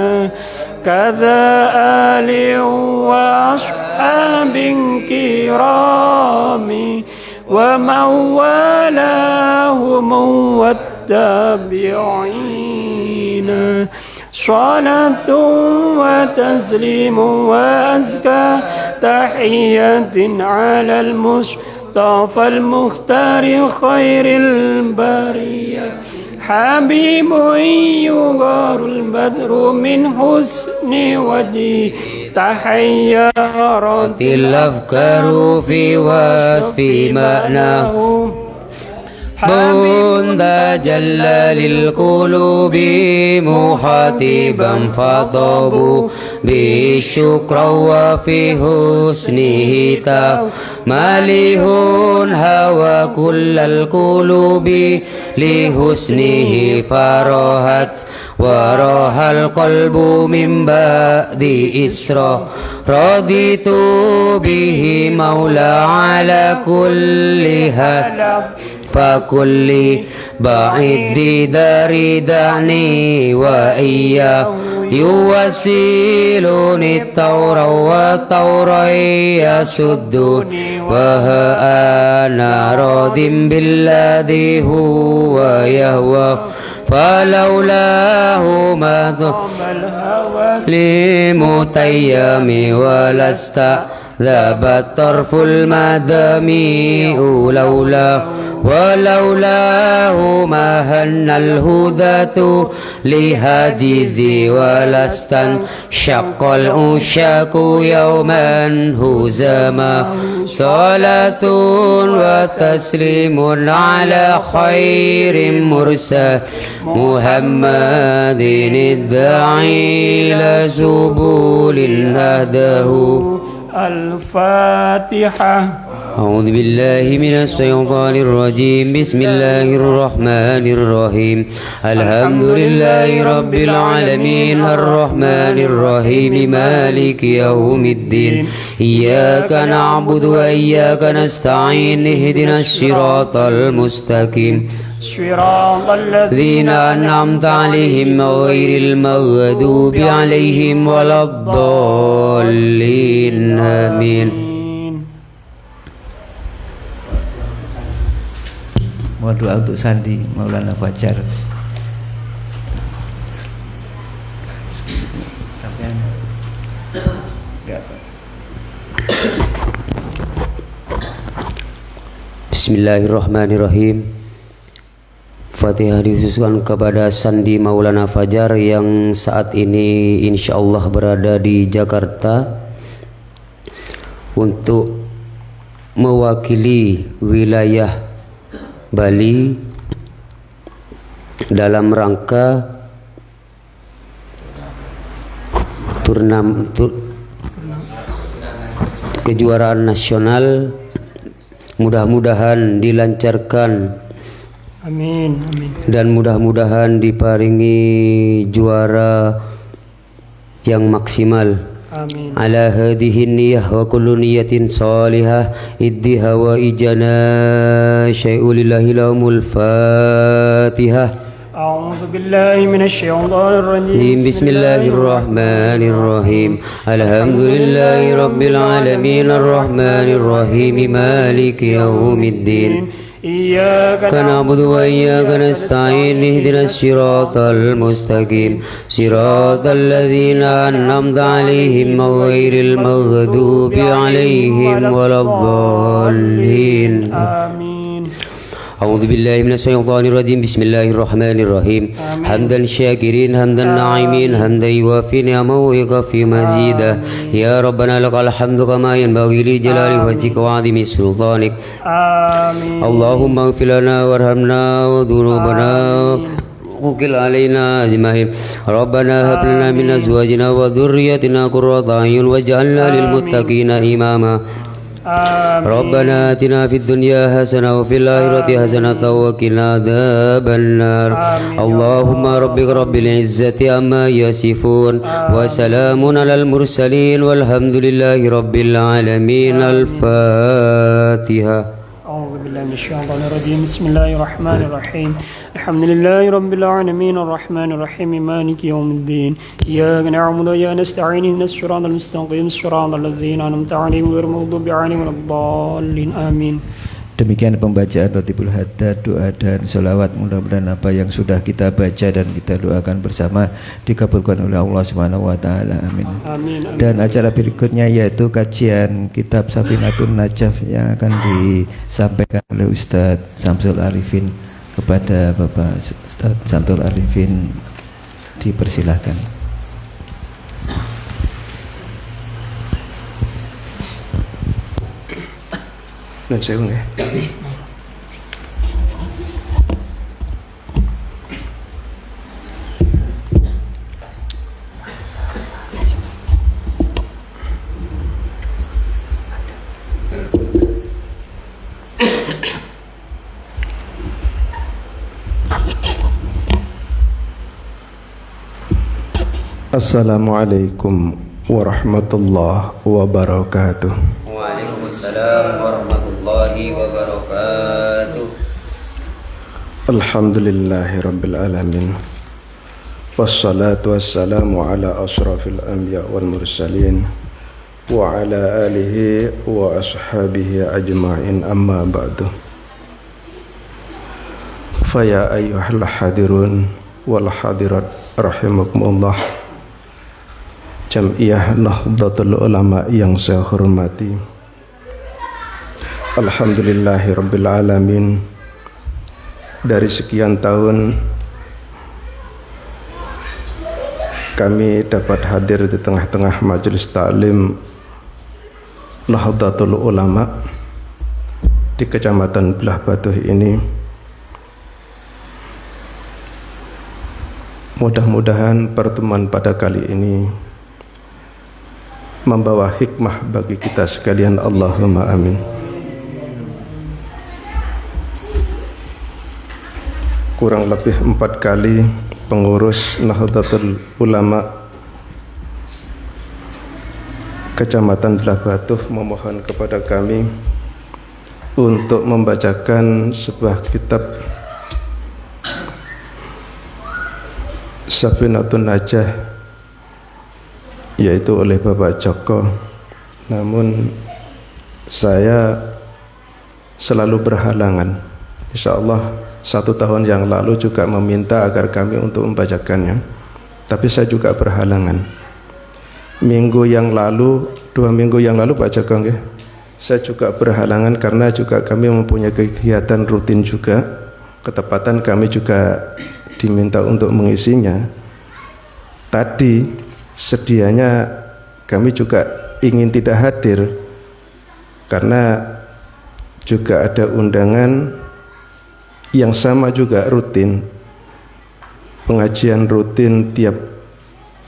كذا آل وأصحاب كرام ومن والاهم والتابعين صلاة وتسليم وأزكى تحية على المصطفى المختار خير البرية حبيب يغار البدر من حسن وجهه تحيرت الأفكار في وصف معناه بون تجلى للقلوب محاتبا فطابوا بالشكر وفي حسنه ماليه هوى كل القلوب لحسنه فرحت وراح القلب من بعد إسرا رضيت به مولى على كل حال فكل بعيد داري دعني وإياه يوسيلني الطور والطور يسدني وها أنا راض بالذي هو يهوى فلولاه ما قام الهوى لمتيم ولست ذاب الطرف المدامي لولا ولولاه ما هن الهدى لهاجزي ولست شق الأشاك يوما هزما صلاة وتسليم على خير مرسل محمد الداعي إلى سبل هداه. الفاتحة. أعوذ بالله من الشيطان الرجيم. بسم الله الرحمن الرحيم. الحمد لله رب العالمين الرحمن الرحيم مالك يوم الدين إياك نعبد وإياك نستعين اهدنا الصراط المستقيم صراط الذين أنعمت عليهم غير المغضوب عليهم ولا الضالين آمين. Mohon doa untuk Sandi Maulana Fajar. Sampai enggak. Bismillahirrahmanirrahim. Fatihah dikhususkan kepada Sandi Maulana Fajar yang saat ini insyaallah berada di Jakarta untuk mewakili wilayah Bali dalam rangka kejuaraan nasional. Mudah-mudahan dilancarkan, amin, amin. Dan mudah-mudahan diparingi juara yang maksimal. Amin. Ala hadhihi niyyah wa kullu niyatin salihah iddiha wa ijana syai'ulillahi lahumul fatihah. A'udzu billahi minasy syaithanir rajim. Bismillahirrahmanirrahim. Alhamdulillahi rabbil alamin arrahmanir rahim maliki yaumiddin. إياك نعبد وإياك نستعين اهدنا الصراط المستقيم صراط الذين أنعمت عليهم غير المغضوب عليهم ولا الضالين آمين. أعوذ بالله من الشيطان الرجيم. بسم الله الرحمن الرحيم. حمدا شاكرين حمدا ناعمين حمدا يوافي نعمه ويكفي مزيدا. يا ربنا لك الحمد كما ينبغي لجلال وجهك وعظيم سلطانك. آمين. اللهم اغفر لنا وارحمنا وذنوبنا وقل علينا أجمعين. ربنا هب لنا من أزواجنا وذريتنا قرة أعين واجعلنا للمتقين إماما. ربنا آتنا في الدنيا حسنة وفي الآخرة حسنة وقنا عذاب النار. اللهم ربك رب العزة عما يصفون وسلام على المرسلين والحمد لله رب العالمين. الفاتحة. أعوذ بالله من الشيطان الرجيم. بسم الله الرحمن الرحيم. الحمد لله رب العالمين الرحمن الرحيم مالك يوم الدين إياك نعبد وإياك نستعين اهدنا الصراط المستقيم صراط الذين أنعمت عليهم غير المغضوب عليهم ولا الضالين آمين. Demikian pembacaan Rotibul Haddad, doa dan sholawat. Mudah-mudahan apa yang sudah kita baca dan kita doakan bersama dikabulkan oleh Allah Subhanahu wa taala. Amin. Amin. Dan acara berikutnya yaitu kajian kitab Safinatun Najaf yang akan disampaikan oleh Ustadz Samsul Arifin. Kepada Bapak Ustadz Samsul Arifin dipersilahkan. Nun sewu nggih. Assalamualaikum warahmatullahi wabarakatuh. Waalaikumsalam warahmatullahi wabarakatuh. Alhamdulillahi rabbil alamin. Wassalatu wassalamu ala asrafil anbiya wal mursalin wa ala alihi wa ashabihi ajma'in, amma ba'du. Faya ayyuhal hadirun wal hadirat rahimakumullah, Jam'iyah Nahdlatul Ulama yang saya hormati, alhamdulillahi rabbil alamin. Dari sekian tahun kami dapat hadir di tengah-tengah majelis taklim Nahdlatul Ulama di Kecamatan Belah Batuh ini. Mudah-mudahan pertemuan pada kali ini membawa hikmah bagi kita sekalian. Allahumma amin. Kurang lebih 4 kali pengurus Nahdlatul Ulama Kecamatan Belah Batuh memohon kepada kami untuk membacakan sebuah kitab Safinatun Najah, yaitu oleh Bapak Joko. Namun saya selalu berhalangan. Insya Allah 1 tahun yang lalu juga meminta agar kami untuk membacakannya, tapi saya juga berhalangan. Minggu yang lalu, 2 minggu yang lalu Pak Joko, saya juga berhalangan karena juga kami mempunyai kegiatan rutin juga. Ketepatan kami juga diminta untuk mengisinya. Tadi sedianya kami juga ingin tidak hadir karena juga ada undangan yang sama juga rutin, pengajian rutin tiap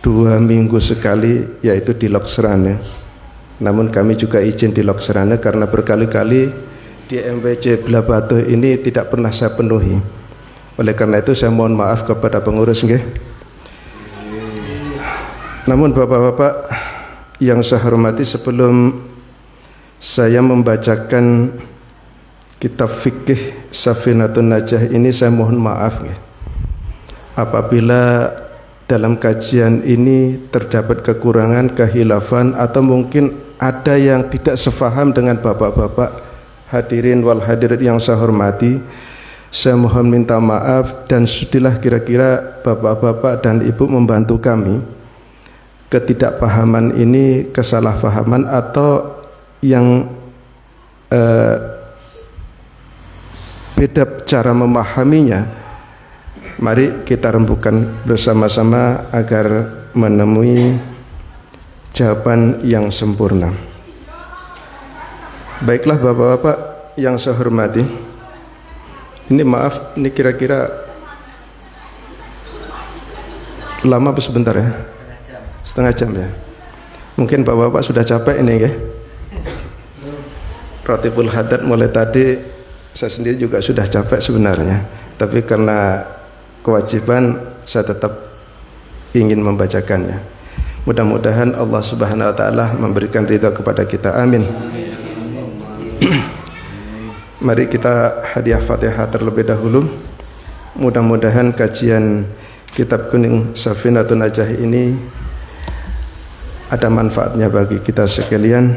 2 minggu sekali, yaitu di Loksrane. Namun kami juga izin di Loksrane karena berkali-kali di MWC Belah Batuh ini tidak pernah saya penuhi. Oleh karena itu saya mohon maaf kepada pengurus nggih. Namun bapak-bapak yang saya hormati, sebelum saya membacakan kitab fikih Safinatun Najah ini, saya mohon maaf nggih apabila dalam kajian ini terdapat kekurangan, kehilafan, atau mungkin ada yang tidak sefaham dengan bapak-bapak hadirin wal hadirat yang saya hormati. Saya mohon minta maaf, dan sudilah kira-kira bapak-bapak dan ibu membantu kami. Ketidakpahaman ini, kesalahpahaman atau yang beda cara memahaminya, mari kita rembukan bersama-sama agar menemui jawaban yang sempurna. Baiklah bapak-bapak yang saya hormati, ini maaf, ini kira-kira lama apa sebentar ya? Setengah jam ya. Mungkin bapak-bapak sudah capek ini ya. Ratibul Haddad mulai tadi, saya sendiri juga sudah capek sebenarnya, tapi karena kewajiban saya tetap ingin membacakannya. Mudah-mudahan Allah Subhanahu wa taala memberikan ridha kepada kita. Amin. Mari kita hadiah Fatihah terlebih dahulu. Mudah-mudahan kajian kitab kuning Safinatun Najah ini ada manfaatnya bagi kita sekalian,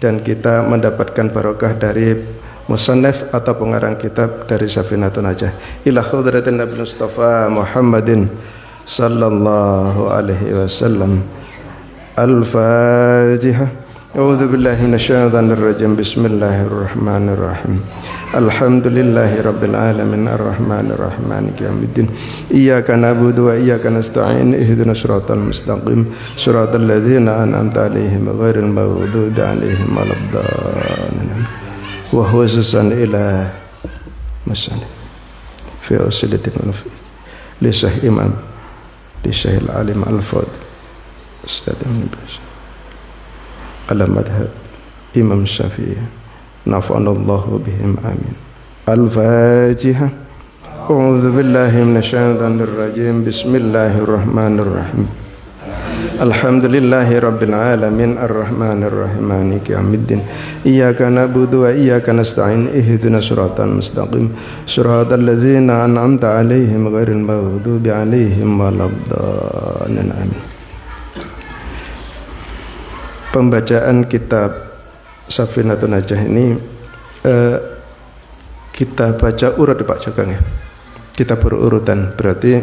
dan kita mendapatkan barokah dari musannaf atau pengarang kitab dari Safinatun Najah. Ila hadratin Nabi Mustafa Muhammadin sallallahu alaihi wasallam. Al-Fatihah. A'udzu billahi minasyaitonir rajim. Bismillahirrahmanirrahim. Alhamdulillahi rabbil alamin arrahmanir rahim maliki yaumiddin. Iyyaka na'budu wa iyyaka nasta'in. Ihdinas siratal mustaqim. Siratal ladzina an'amta 'alaihim ghairil maghdubi 'alaihim waladdallin. Wa khususan ila masani fi usilatin li sahih imam li sahih alim al-fadil Ustadz ala madhab Imam Syafi'i nafa'anallahu bihim amin. Al-Fatihah. A'udzu billahi minasyaitonir rajim. Bismillahirrahmanirrahim. Alhamdulillahi rabbil alamin arrahmanir rahim maliki yaumiddin. Iyyaka na'budu wa iyyaka nasta'in. Ihdinas siratal mustaqim. Siratal ladzina an'amta 'alaihim ghairil maghdubi 'alaihim waladdallin. Amin. Pembacaan kitab Safinatun Najah ini kita baca urut Pak Jogong ya. kita berurutan. Berarti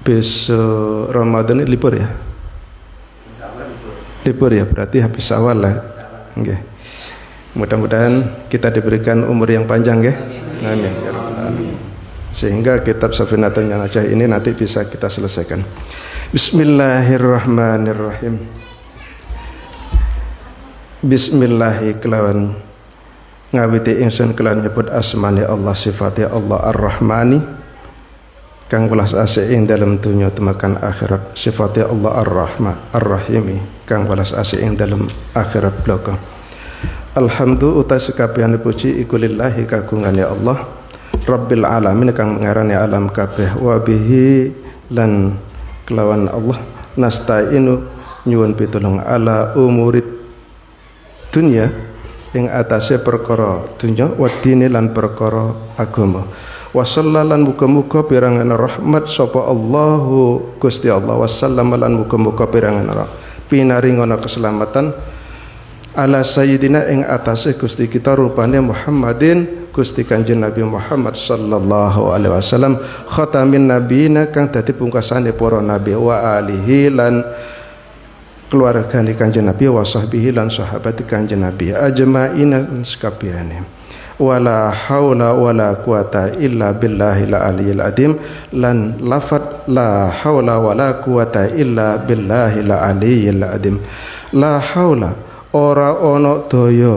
besok Ramadan ini libur ya? Libur ya, berarti habis awal lah. Okay. Mudah-mudahan kita diberikan umur yang panjang ya. Amin ya rabbal alamin. Sehingga kitab Safinatun Najah ini nanti bisa kita selesaikan. Bismillahirrahmanirrahim. Bismillahi kelawan ngawiti ingsun kelawan nyebut asmane Allah, sifate Allah Ar-Rahmani kang welas asih ing dalem dunya temakan akhirat, sifate Allah Ar-Rahman Ar-Rahimi kang welas asih ing dalem akhirat bloko. Alhamdulillah uta sekabehane puji iku lillahi kagungane Allah Rabbil alamin kang ngarane alam kabeh, wa bihi lan kelawan Allah nasta'inu nyuwun pitulung ala umurid dunya ing atase perkara dunya, wa dini lan perkara agama. Wa sallalan muga-muga pirangan rahmat sapa Allahu Gusti Allah, wa sallama lan muga-muga pirangan pinaringana keselamatan ala sayyidina ing atase Gusti kita rupane Muhammadin Gusti Kanjeng Nabi Muhammad sallallahu alaihi wasallam khatamin nabiyina kang dadi pungkasane para nabi, wa alihi lan keluargane Kanjeng Nabi, wa sahbihi lan sahabati Kanjeng Nabi ajmaina sakabehane. Wala haula wala quwata illa billahil aliyil adim lan lafat la haula wala quwata illa billahil aliyil adim. La haula ora ono daya,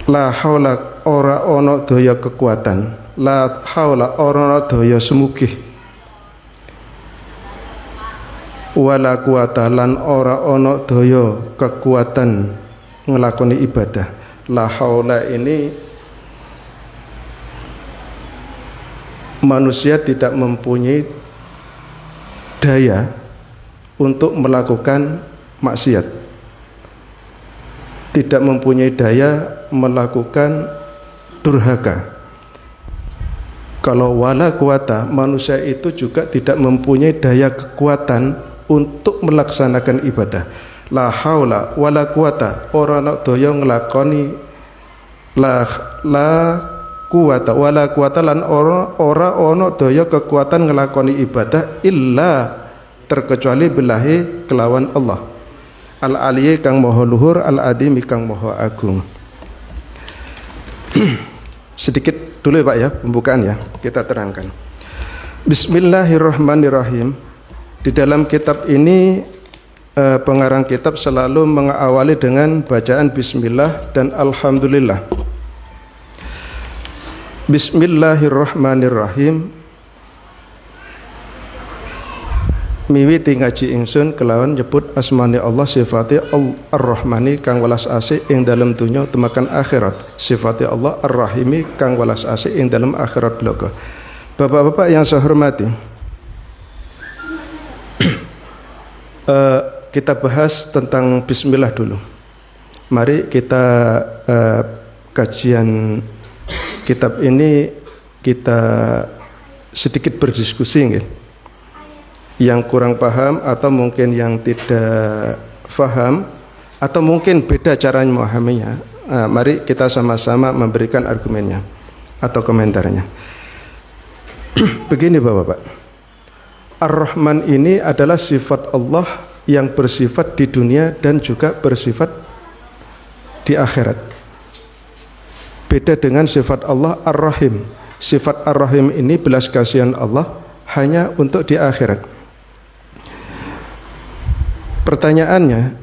la haula ora ono daya kekuatan, la haula ora ono daya sumugih, wala quwata lan ora ono daya kekuatan ngelakoni ibadah. La haula ini manusia tidak mempunyai daya untuk melakukan maksiat, tidak mempunyai daya melakukan durhaka. Kalau wala quwata, manusia itu juga tidak mempunyai daya kekuatan untuk melaksanakan ibadah. La haula wala quwata, ora ana daya nglakoni la quwata wala quwata lan ora ana daya kekuatan nglakoni ibadah illa terkecuali billahi kelawan Allah al aliyyi kang maha luhur, al adimi kang maha agung. Sedikit dulu ya Pak ya pembukaan ya, kita terangkan. Bismillahirrahmanirrahim. Di dalam kitab ini pengarang kitab selalu mengawali dengan bacaan bismillah dan alhamdulillah. Bismillahirrahmanirrahim. Miwiti ngaji ingsun kelawan nyebut asmane Allah, sifate Ar-Rahmani kang welas asih ing dalem dunya temakan akhirat, sifate Allah Ar-Rahimi kang welas asih ing dalem akhirat bloko. Bapak-bapak yang saya hormati, kita bahas tentang bismillah dulu. Mari kita kajian kitab ini kita sedikit berdiskusi nggih. Yang kurang paham atau mungkin yang tidak paham atau mungkin beda cara memahaminya, mari kita sama-sama memberikan argumennya atau komentarnya. Begini Bapak-bapak, Ar-Rahman ini adalah sifat Allah yang bersifat di dunia dan juga bersifat di akhirat. Beda dengan sifat Allah Ar-Rahim. Sifat Ar-Rahim ini belas kasihan Allah hanya untuk di akhirat. Pertanyaannya,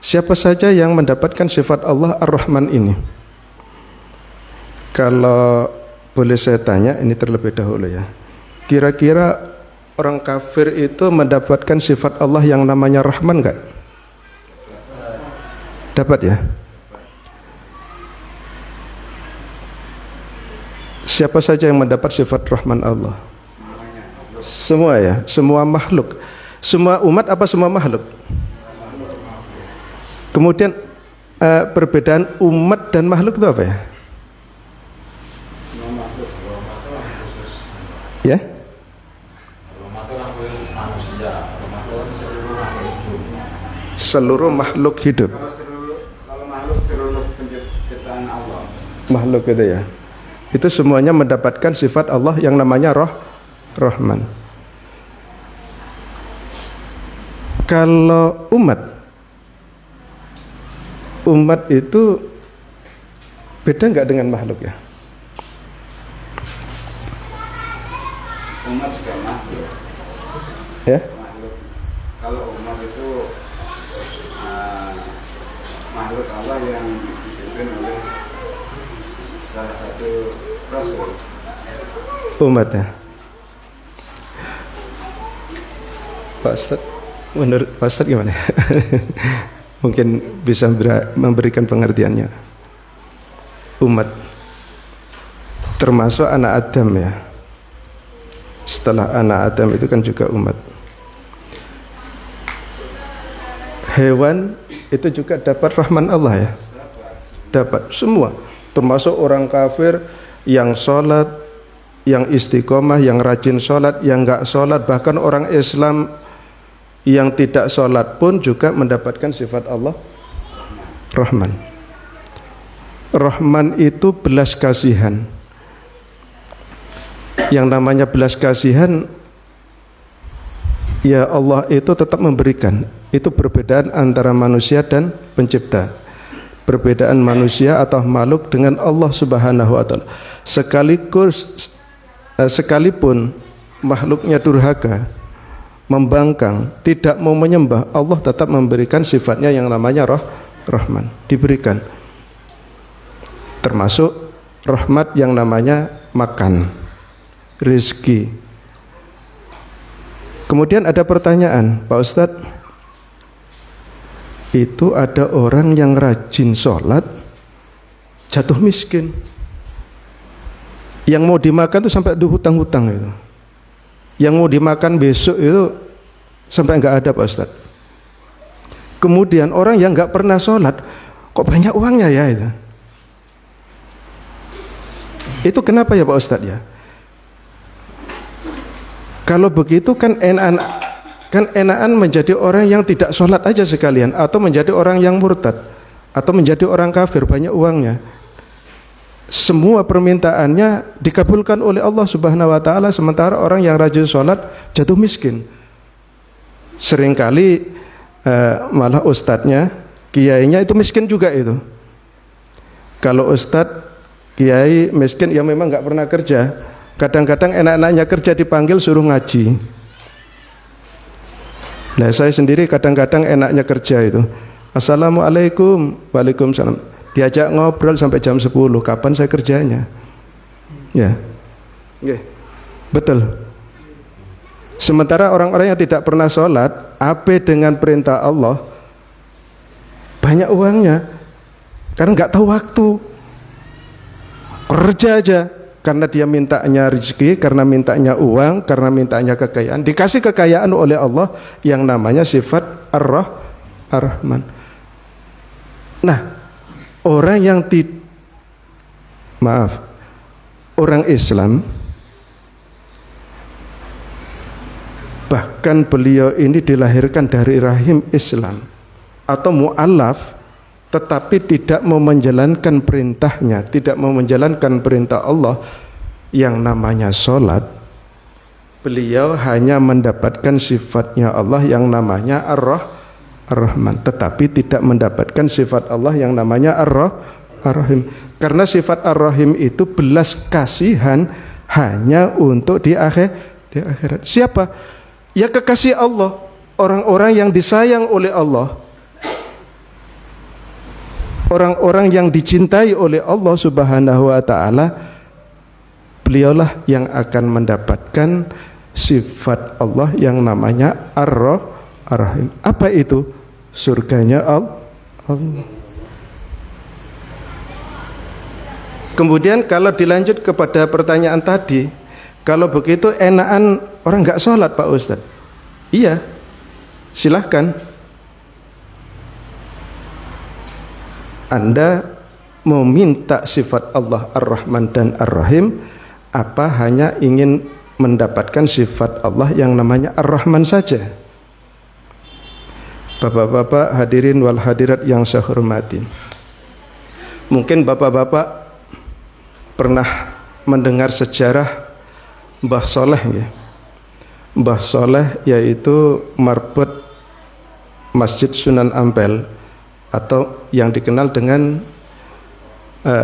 siapa saja yang mendapatkan sifat Allah Ar-Rahman ini? Kalau boleh saya tanya ini terlebih dahulu ya, kira-kira orang kafir itu mendapatkan sifat Allah yang namanya Rahman enggak? Dapat ya? Siapa saja yang mendapat sifat Rahman Allah? Semua ya, semua makhluk. Semua umat apa semua makhluk? Kemudian perbedaan umat dan makhluk itu apa ya? Ya? Seluruh makhluk hidup. Kalau makhluk seluruh makhluk itu ya. Itu semuanya mendapatkan sifat Allah yang namanya Rahman. Kalau umat itu beda nggak dengan makhluk ya? Umat juga makhluk. Ya? Makhluk. Kalau umat itu makhluk Allah yang dipimpin oleh salah satu rasul. Umat ya. Pak Ustadz, menurut Pak Ustadz gimana? Mungkin bisa memberikan pengertiannya. Umat termasuk anak Adam ya. Setelah anak Adam itu kan juga umat. Hewan itu juga dapat rahman Allah ya. Dapat semua, termasuk orang kafir yang sholat, yang istiqomah, yang rajin sholat, yang enggak sholat, bahkan orang Islam yang tidak sholat pun juga mendapatkan sifat Allah Rahman. Rahman itu belas kasihan. Yang namanya belas kasihan, ya Allah itu tetap memberikan. Itu perbedaan antara manusia dan pencipta. Perbedaan manusia atau makhluk dengan Allah Subhanahu wa Ta'ala. Sekalipun makhluknya durhaka, membangkang, tidak mau menyembah, Allah tetap memberikan sifatnya yang namanya Rahman, diberikan. Termasuk rahmat yang namanya makan, rizki. Kemudian ada pertanyaan, Pak Ustadz, itu ada orang yang rajin sholat jatuh miskin, yang mau dimakan itu sampai hutang-hutang itu, yang mau dimakan besok itu sampai nggak ada Pak Ustadz. Kemudian orang yang nggak pernah sholat kok banyak uangnya ya itu kenapa ya Pak Ustadz ya? Kalau begitu kan enakan menjadi orang yang tidak sholat aja sekalian, atau menjadi orang yang murtad, atau menjadi orang kafir, banyak uangnya. Semua permintaannya dikabulkan oleh Allah Subhanahu wa Ta'ala, sementara orang yang rajin sholat jatuh miskin. Seringkali malah ustadznya, kiainya itu miskin juga itu. Kalau ustadz, kiai miskin ya memang nggak pernah kerja. Kadang-kadang enak-enaknya kerja dipanggil suruh ngaji. Nah saya sendiri kadang-kadang enaknya kerja itu, Assalamualaikum, Waalaikumsalam, diajak ngobrol sampai jam 10, kapan saya kerjanya? Ya, betul. Sementara orang-orang yang tidak pernah sholat, abe dengan perintah Allah, banyak uangnya, karena nggak tahu waktu, kerja aja, karena dia mintanya rezeki, karena mintanya uang, karena mintanya kekayaan, dikasih kekayaan oleh Allah yang namanya sifat Ar-Rahman. Nah, orang yang orang Islam, bahkan beliau ini dilahirkan dari rahim Islam atau mu'alaf, tetapi tidak mau menjalankan perintahnya, tidak mau menjalankan perintah Allah yang namanya sholat, beliau hanya mendapatkan sifatnya Allah yang namanya Ar-Rahman, tetapi tidak mendapatkan sifat Allah yang namanya Ar-Rahim. Karena sifat Ar-Rahim itu belas kasihan hanya untuk di akhirat. Siapa? Ya kekasih Allah, orang-orang yang disayang oleh Allah, orang-orang yang dicintai oleh Allah Subhanahu wa Ta'ala, beliaulah yang akan mendapatkan sifat Allah yang namanya Ar-Rahim. Apa itu? Surganya Allah. Kemudian kalau dilanjut kepada pertanyaan tadi, kalau begitu enakan orang nggak sholat Pak Ustadz? Iya, silahkan. Anda mau minta sifat Allah Ar-Rahman dan Ar-Rahim, apa hanya ingin mendapatkan sifat Allah yang namanya Ar-Rahman saja? Bapak-bapak hadirin wal hadirat yang saya hormati, mungkin bapak-bapak pernah mendengar sejarah Mbah Soleh ya. Mbah Soleh yaitu marbot Masjid Sunan Ampel atau yang dikenal dengan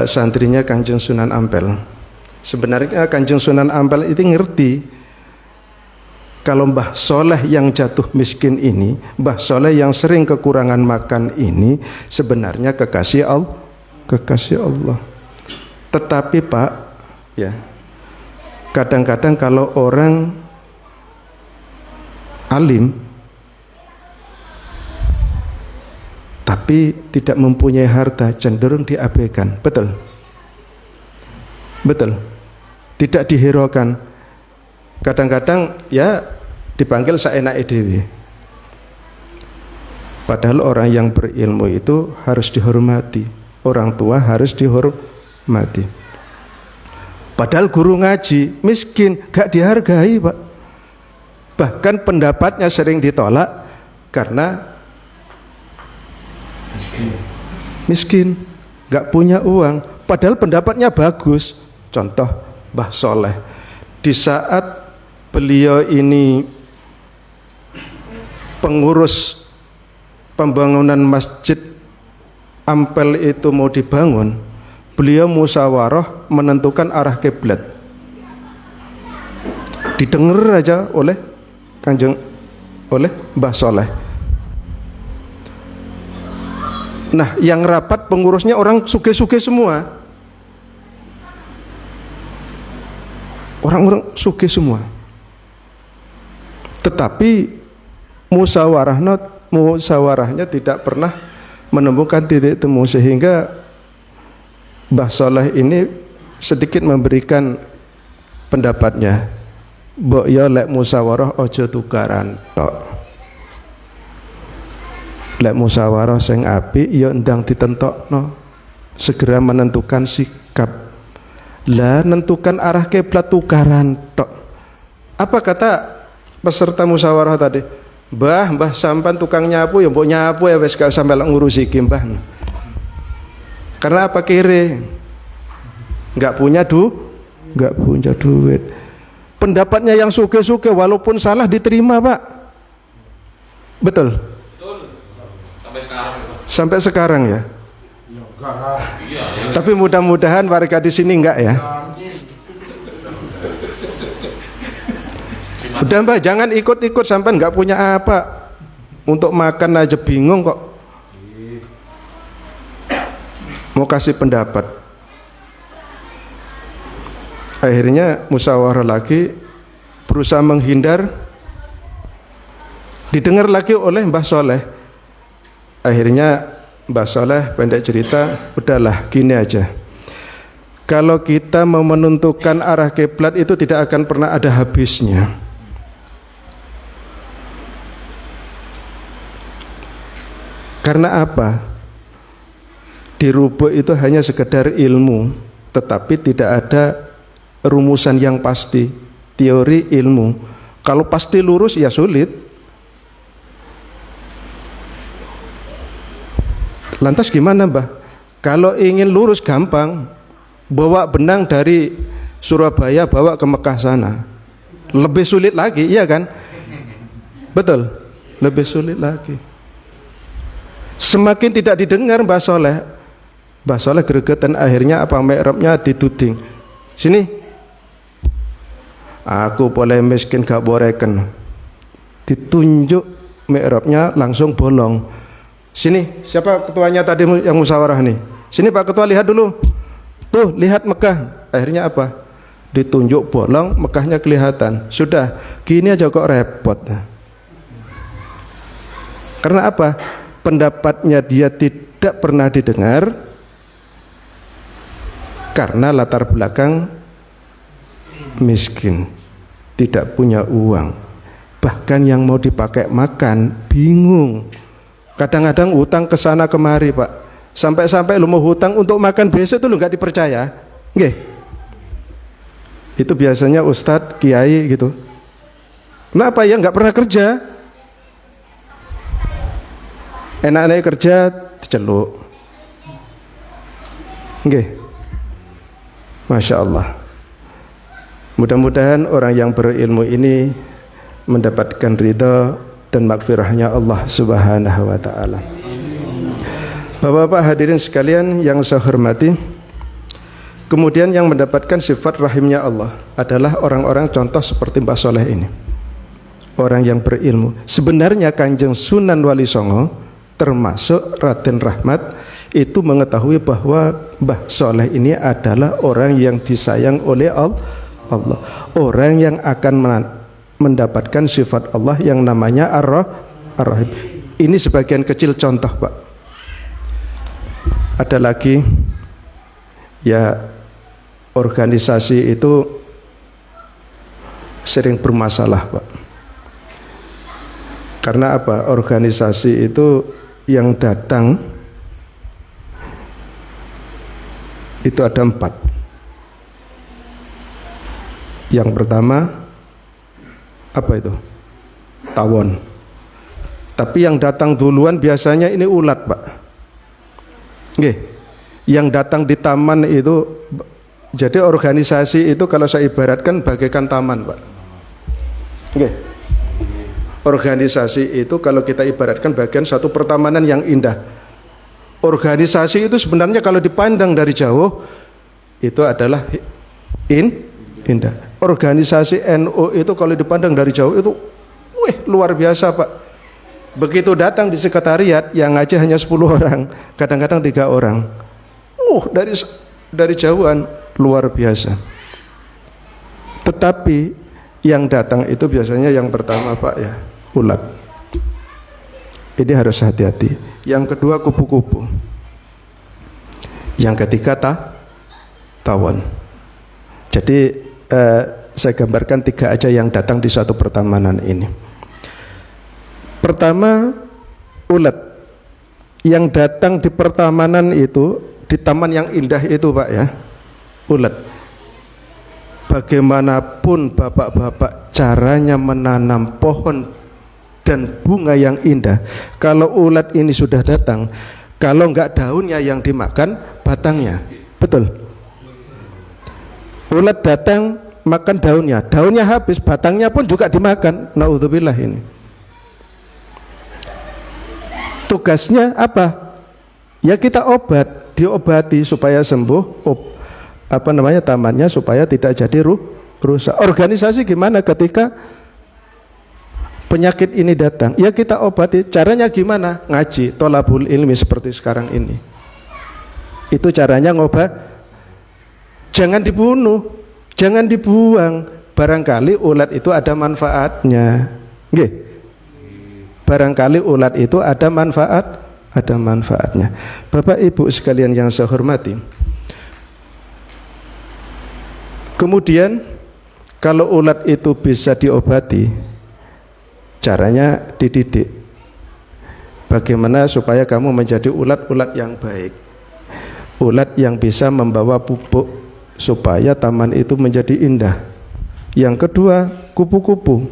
santrinya Kanjeng Sunan Ampel. Sebenarnya Kanjeng Sunan Ampel itu ngerti kalau Mbah Soleh yang jatuh miskin ini, Mbah Soleh yang sering kekurangan makan ini sebenarnya kekasih Allah. Tetapi Pak, ya, kadang-kadang kalau orang alim tapi tidak mempunyai harta cenderung diabaikan. Betul? Betul. Tidak dihiraukan. Kadang-kadang ya dipanggil saenake dhewe. Padahal orang yang berilmu itu harus dihormati. Orang tua harus dihormati. Padahal guru ngaji miskin gak dihargai, Pak. Bahkan pendapatnya sering ditolak karena miskin, gak punya uang. Padahal pendapatnya bagus. Contoh Mbah Soleh, di saat beliau ini pengurus pembangunan Masjid Ampel itu mau dibangun, beliau musyawarah menentukan arah kiblat. Didengar aja oleh Mbah Soleh. Nah, yang rapat pengurusnya orang sugih-sugih semua. Orang-orang sugih semua. Tetapi musyawarahnya tidak pernah menemukan titik temu, sehingga Mbah Soleh ini sedikit memberikan pendapatnya. Mbok ya lek musyawarah aja tukaran tok. Lek musyawarah sing apik ya ndang ditentokno, segera menentukan sikap. Lah nentukan arah kiblat tukaran tok. Apa kata peserta musyawarah tadi? Mbah sampan tukang nyapu ya mbok nyapu ya wis gak sampe ngurusi iki Mbah. Karena apa kere? Enggak punya duit. Pendapatnya yang suke-suke walaupun salah diterima, Pak. Betul. Sampai sekarang ya. Tapi mudah-mudahan warga di sini enggak ya. Udah Mbah, jangan ikut-ikut sampai enggak punya apa. Untuk makan aja bingung kok. Mau kasih pendapat. Akhirnya musyawarah lagi, berusaha menghindar. Didengar lagi oleh Mbah Soleh. Akhirnya Mbah Soleh pendek cerita, udahlah gini aja. Kalau kita mau menentukan arah kiblat itu tidak akan pernah ada habisnya. Karena apa? Di Rubuk itu hanya sekedar ilmu, tetapi tidak ada rumusan yang pasti, teori ilmu. Kalau pasti lurus ya sulit. Lantas gimana Mbah? Kalau ingin lurus gampang, bawa benang dari Surabaya bawa ke Mekah sana. Lebih sulit lagi, iya kan? Betul, lebih sulit lagi. Semakin tidak didengar Mbah Soleh gregetan, akhirnya apa mikrofnya dituding. Sini, aku boleh miskin gak boreken. Ditunjuk mikrofnya langsung bolong. Sini, siapa ketuanya tadi yang musyawarah nih? Sini Pak Ketua, lihat dulu. Tuh, lihat Mekah. Akhirnya apa? Ditunjuk bolong, Mekahnya kelihatan. Sudah, gini aja kok repot. Karena apa? Pendapatnya dia tidak pernah didengar karena latar belakang miskin, tidak punya uang. Bahkan yang mau dipakai makan bingung. Kadang-kadang utang ke sana kemari, Pak. Sampai-sampai lu mau hutang untuk makan besok itu lu nggak dipercaya. Nggih. Itu biasanya ustadz, kiai gitu. Kenapa ya nggak pernah kerja? Enak-enak kerja diceluk. Nggih. Masya Allah. Mudah-mudahan orang yang berilmu ini mendapatkan ridha dan maghfirahnya Allah Subhanahu wa ta'ala. Bapak-bapak hadirin sekalian yang saya hormati, kemudian yang mendapatkan sifat rahimnya Allah adalah orang-orang contoh seperti Mbah Soleh ini, orang yang berilmu. Sebenarnya Kanjeng Sunan Wali Songo termasuk Raden Rahmat itu mengetahui bahwa Mbah Soleh ini adalah orang yang disayang oleh Allah, orang yang akan mendapatkan sifat Allah yang namanya Ar-Rahim. Ini sebagian kecil contoh, Pak. Ada lagi ya, organisasi itu sering bermasalah, Pak. Karena apa? Organisasi itu yang datang itu ada 4. Yang pertama apa itu? Tawon. Tapi yang datang duluan biasanya ini ulat, Pak. Nggih. Yang datang di taman itu, jadi organisasi itu kalau saya ibaratkan bagaikan taman, Pak. Nggih. Organisasi itu kalau kita ibaratkan bagian satu pertamanan yang indah. Organisasi itu sebenarnya kalau dipandang dari jauh itu adalah indah. Organisasi NU itu kalau dipandang dari jauh itu luar biasa, Pak. Begitu datang di sekretariat yang ngaji hanya 10 orang, kadang-kadang 3 orang. Dari jauhan luar biasa. Tetapi yang datang itu biasanya yang pertama, Pak, ya, ulat. Ini harus hati-hati. Yang kedua kupu-kupu. Yang ketiga tawon. Jadi saya gambarkan 3 aja yang datang di suatu pertamanan ini. Pertama, ulat. Yang datang di pertamanan itu, di taman yang indah itu, Pak, ya, ulat. Bagaimanapun bapak-bapak caranya menanam pohon dan bunga yang indah, kalau ulat ini sudah datang, kalau enggak daunnya yang dimakan, batangnya. Betul. Ulat datang makan daunnya, daunnya habis, batangnya pun juga dimakan. Naudzubillah ini. Tugasnya apa? Ya kita obat, diobati supaya sembuh. Tamannya supaya tidak jadi rusak. Organisasi gimana ketika penyakit ini datang? Ya kita obati. Caranya gimana? Ngaji, tholabul ilmi seperti sekarang ini. Itu caranya ngobat. Jangan dibunuh, jangan dibuang. Barangkali ulat itu ada manfaatnya. Nggih. Barangkali ulat itu ada manfaatnya. Bapak Ibu sekalian yang saya hormati. Kemudian kalau ulat itu bisa diobati, caranya dididik. Bagaimana supaya kamu menjadi ulat-ulat yang baik, ulat yang bisa membawa pupuk supaya taman itu menjadi indah. Yang kedua, kupu-kupu.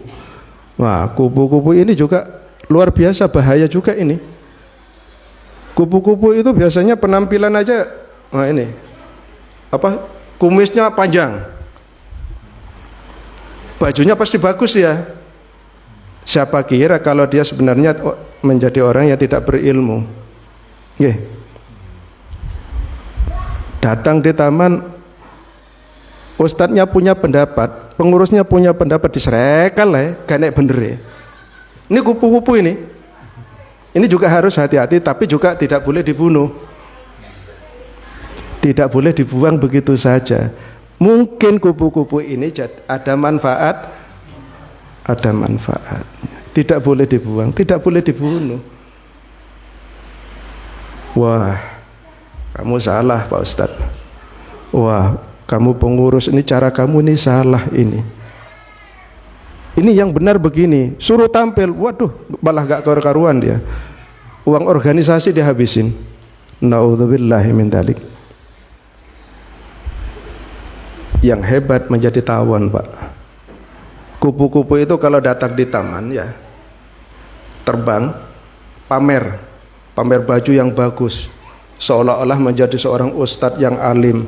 Wah, kupu-kupu ini juga luar biasa bahaya juga ini. Kupu-kupu itu biasanya penampilan aja, kumisnya panjang, bajunya pasti bagus ya. Siapa kira kalau dia sebenarnya menjadi orang yang tidak berilmu. Nggih. Datang di taman, ustadznya punya pendapat, pengurusnya punya pendapat, diserekal ya, gak nek bener ya. Ini kupu-kupu ini. Ini juga harus hati-hati, tapi juga tidak boleh dibunuh. Tidak boleh dibuang begitu saja. Mungkin kupu-kupu ini ada manfaat, tidak boleh dibuang, tidak boleh dibunuh. Wah, kamu salah Pak Ustadz. Wah, kamu pengurus ini, cara kamu ini salah ini. Ini yang benar begini, suruh tampil, waduh, malah gak karu-karuan dia. Uang organisasi dihabisin. Naudzubillahi min dzalik. Yang hebat menjadi tawon, Pak. Kupu-kupu itu kalau datang di taman ya, terbang, pamer baju yang bagus, seolah-olah menjadi seorang ustadz yang alim.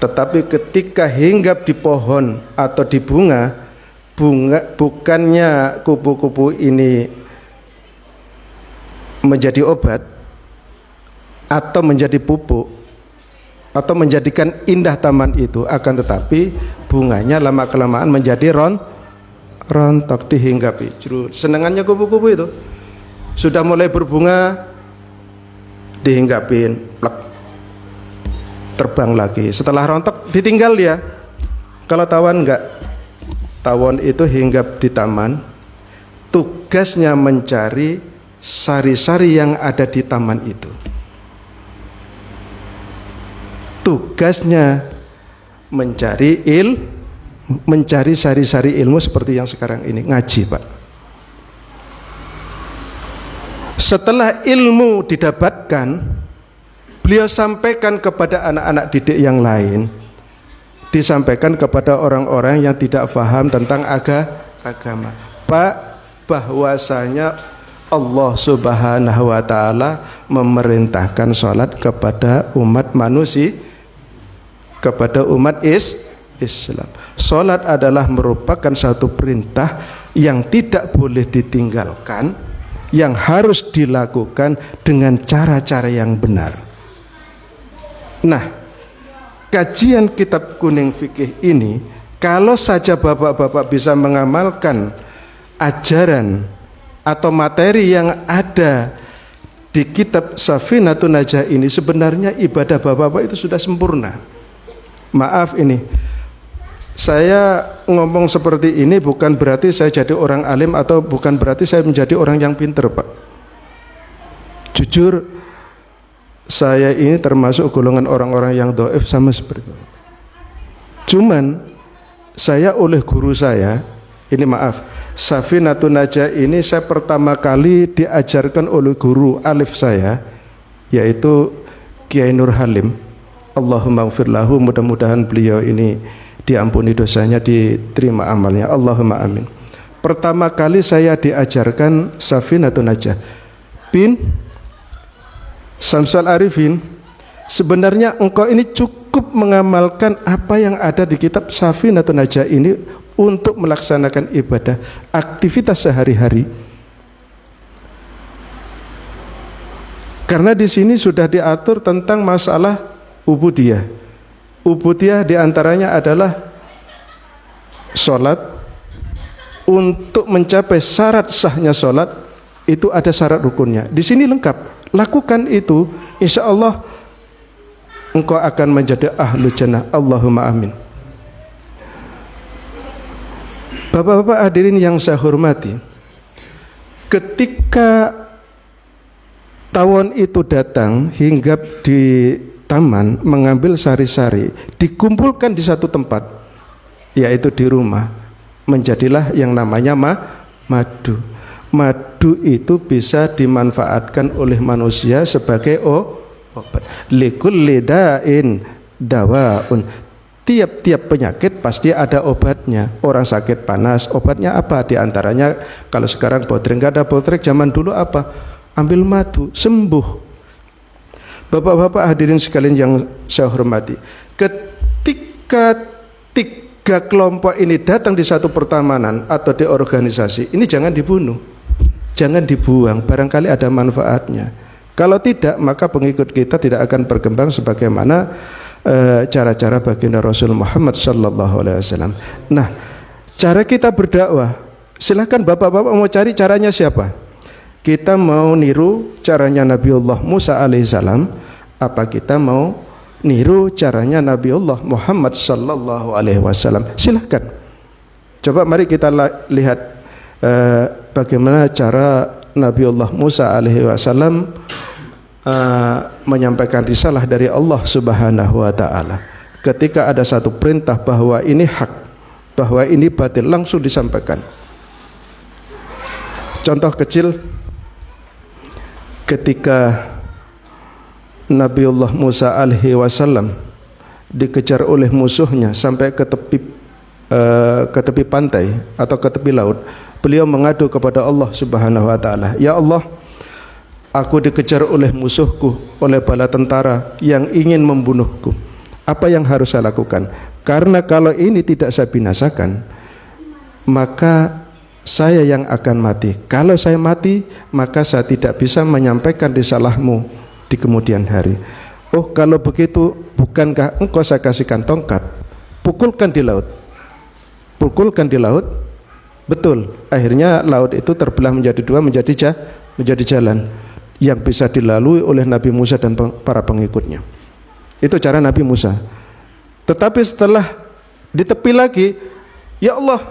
Tetapi ketika hinggap di pohon atau di bunga, bukannya kupu-kupu ini menjadi obat atau menjadi pupuk atau menjadikan indah taman itu, akan tetapi bunganya lama kelamaan menjadi rontok dihinggapi. Senengannya kupu-kupu itu sudah mulai berbunga, dihinggapin, plek, terbang lagi. Setelah rontok ditinggal dia. Kalau tawon enggak, tawon itu hinggap di taman, tugasnya mencari sari-sari yang ada di taman itu. Tugasnya mencari sari-sari ilmu seperti yang sekarang ini, ngaji, Pak. Setelah ilmu didapatkan, beliau sampaikan kepada anak-anak didik yang lain, disampaikan kepada orang-orang yang tidak paham tentang agama. Pak, bahwasanya Allah Subhanahu wa taala memerintahkan salat kepada umat manusia, kepada umat Islam. Salat adalah merupakan satu perintah yang tidak boleh ditinggalkan, yang harus dilakukan dengan cara-cara yang benar. Nah, kajian kitab kuning fikih ini, kalau saja bapak-bapak bisa mengamalkan ajaran atau materi yang ada di kitab Safinatun Najah ini, sebenarnya ibadah bapak-bapak itu sudah sempurna. Maaf ini, saya ngomong seperti ini bukan berarti saya jadi orang alim atau bukan berarti saya menjadi orang yang pinter, Pak. Jujur, saya ini termasuk golongan orang-orang yang dhaif sama seperti itu. Cuman saya oleh guru saya, ini maaf, Safinatun Najah ini saya pertama kali diajarkan oleh guru alif saya, yaitu Kiai Nur Halim. Allahumma gfir lahu, mudah-mudahan beliau ini diampuni dosanya, diterima amalnya, Allahumma amin. Pertama kali saya diajarkan Safinatun Najah. Bin Samsul Arifin, sebenarnya engkau ini cukup mengamalkan apa yang ada di kitab Safinatun Najah ini untuk melaksanakan ibadah, aktivitas sehari-hari. Karena di sini sudah diatur tentang masalah ubudiyah. Ubudiyah diantaranya adalah sholat. Untuk mencapai syarat sahnya sholat itu ada syarat rukunnya. Di sini lengkap. Lakukan itu, insya Allah engkau akan menjadi ahlu jannah. Allahumma amin. Bapak-bapak hadirin yang saya hormati, ketika tawon itu datang hinggap di taman mengambil sari-sari, dikumpulkan di satu tempat, yaitu di rumah, menjadilah yang namanya madu. Madu itu bisa dimanfaatkan oleh manusia sebagai obat. Likulli da'in dawaun. Tiap-tiap penyakit pasti ada obatnya. Orang sakit panas, obatnya apa? Di antaranya kalau sekarang botrek, nggak ada botrek, zaman dulu apa? Ambil madu, sembuh. Bapak-bapak hadirin sekalian yang saya hormati, ketika tiga kelompok ini datang di satu pertemanan atau di organisasi, ini jangan dibunuh, jangan dibuang, barangkali ada manfaatnya. Kalau tidak, maka pengikut kita tidak akan berkembang sebagaimana cara-cara baginda Rasul Muhammad sallallahu alaihi wasallam. Nah, cara kita berdakwah, silahkan bapak-bapak mau cari caranya siapa? Kita mau niru caranya Nabiullah Musa alaihissalam, apa kita mau niru caranya Nabiullah Muhammad sallallahu alaihi wasallam? Silahkan. Coba mari kita lihat bagaimana cara Nabiullah Musa alaihi wasallam menyampaikan risalah dari Allah Subhanahu wa taala. Ketika ada satu perintah bahwa ini hak, bahwa ini batil, langsung disampaikan. Contoh kecil, ketika Nabiullah Musa alaihi wasallam dikejar oleh musuhnya sampai ke tepi pantai atau ke tepi laut, beliau mengadu kepada Allah Subhanahu wa taala, "Ya Allah, aku dikejar oleh musuhku, oleh bala tentara yang ingin membunuhku. Apa yang harus saya lakukan? Karena kalau ini tidak saya binasakan, maka saya yang akan mati. Kalau saya mati, maka saya tidak bisa menyampaikan risalahmu di kemudian hari. Oh, kalau begitu, bukankah engkau saya kasihkan tongkat? Pukulkan di laut. Pukulkan di laut. Betul. Akhirnya laut itu terbelah menjadi dua, menjadi jalan yang bisa dilalui oleh Nabi Musa dan para pengikutnya. Itu cara Nabi Musa. Tetapi setelah di tepi lagi, ya Allah,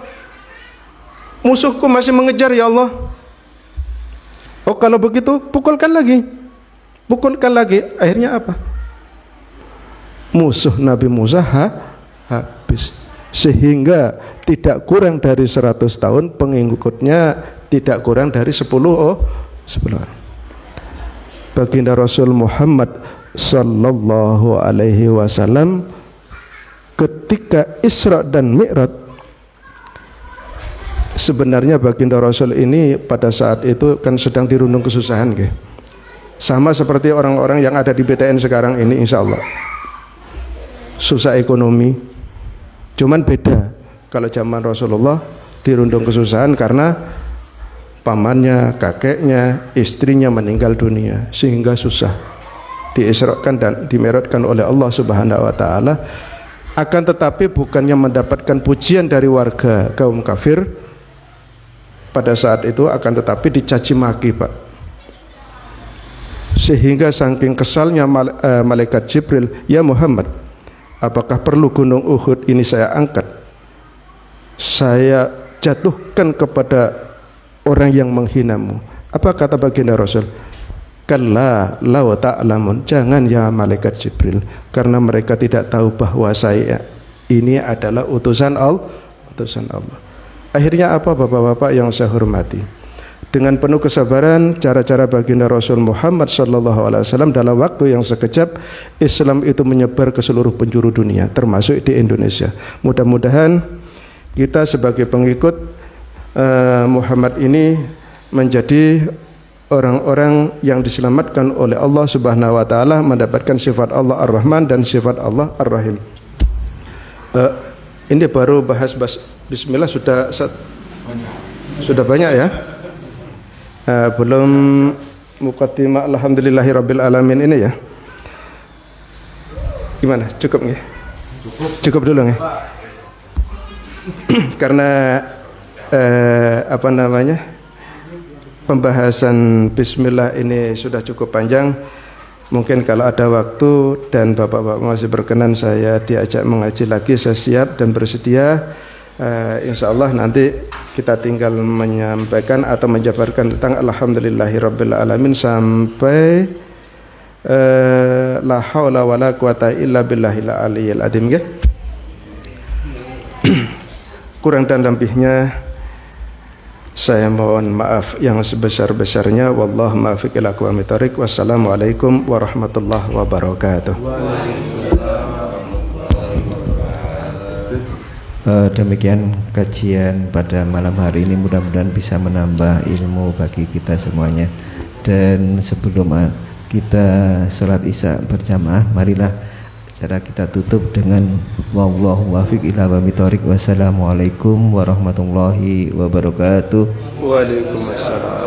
musuhku masih mengejar ya Allah. Oh, kalau begitu pukulkan lagi. Pukulkan lagi. Akhirnya apa? Musuh Nabi Musa habis. Sehingga tidak kurang dari 100 tahun, pengikutnya tidak kurang dari 10 orang. Baginda Rasul Muhammad sallallahu alaihi wasallam ketika Isra dan Mi'raj, sebenarnya baginda Rasul ini pada saat itu kan sedang dirundung kesusahan, sama seperti orang-orang yang ada di BTN sekarang ini, insya Allah susah ekonomi. Cuman beda, kalau zaman Rasulullah dirundung kesusahan karena pamannya, kakeknya, istrinya meninggal dunia, sehingga susah, diisrakan dan dimi'rajkan oleh Allah Subhanahu wa taala. Akan tetapi bukannya mendapatkan pujian dari warga kaum kafir pada saat itu, akan tetapi dicaci maki, Pak. Sehingga saking kesalnya malaikat Jibril, ya Muhammad, apakah perlu gunung Uhud ini saya angkat, saya jatuhkan kepada orang yang menghinamu? Apa kata baginda Rasul? Kalla law ta'lamun, jangan ya malaikat Jibril, karena mereka tidak tahu bahwa saya ini adalah utusan Allah. Akhirnya apa, bapak-bapak yang saya hormati, dengan penuh kesabaran cara-cara baginda Rasul Muhammad sallallahu alaihi wasallam, dalam waktu yang sekejap Islam itu menyebar ke seluruh penjuru dunia, termasuk di Indonesia. Mudah-mudahan kita sebagai pengikut Muhammad ini menjadi orang-orang yang diselamatkan oleh Allah Subhanahu wa taala, mendapatkan sifat Allah Ar-Rahman dan sifat Allah Ar-Rahim. Ini baru bahas bismillah sudah banyak ya. Belum muqaddimah alhamdulillahirabbil alamin ini ya. Gimana? Cukup nggih? Cukup dulu nggih. Karena apa namanya? Pembahasan bismillah ini sudah cukup panjang. Mungkin kalau ada waktu dan bapak-bapak masih berkenan saya diajak mengaji lagi, saya siap dan bersedia. Insya Allah nanti kita tinggal menyampaikan atau menjabarkan tentang alhamdulillahirabbil alamin sampai la haula wala quwata illa billahil aliyyil azim. Kurang dan lebihnya saya mohon maaf yang sebesar-besarnya. Wallahu muwaffiq ila aqwamit thoriq. Wassalamualaikum warahmatullahi wabarakatuh. Demikian kajian pada malam hari ini, mudah-mudahan bisa menambah ilmu bagi kita semuanya. Dan sebelum kita sholat isya berjamaah, marilah acara kita tutup dengan wallahu muwaffiq ila aqwamit thoriq. Wassalamualaikum warahmatullahi wabarakatuh. Waalaikumsalam.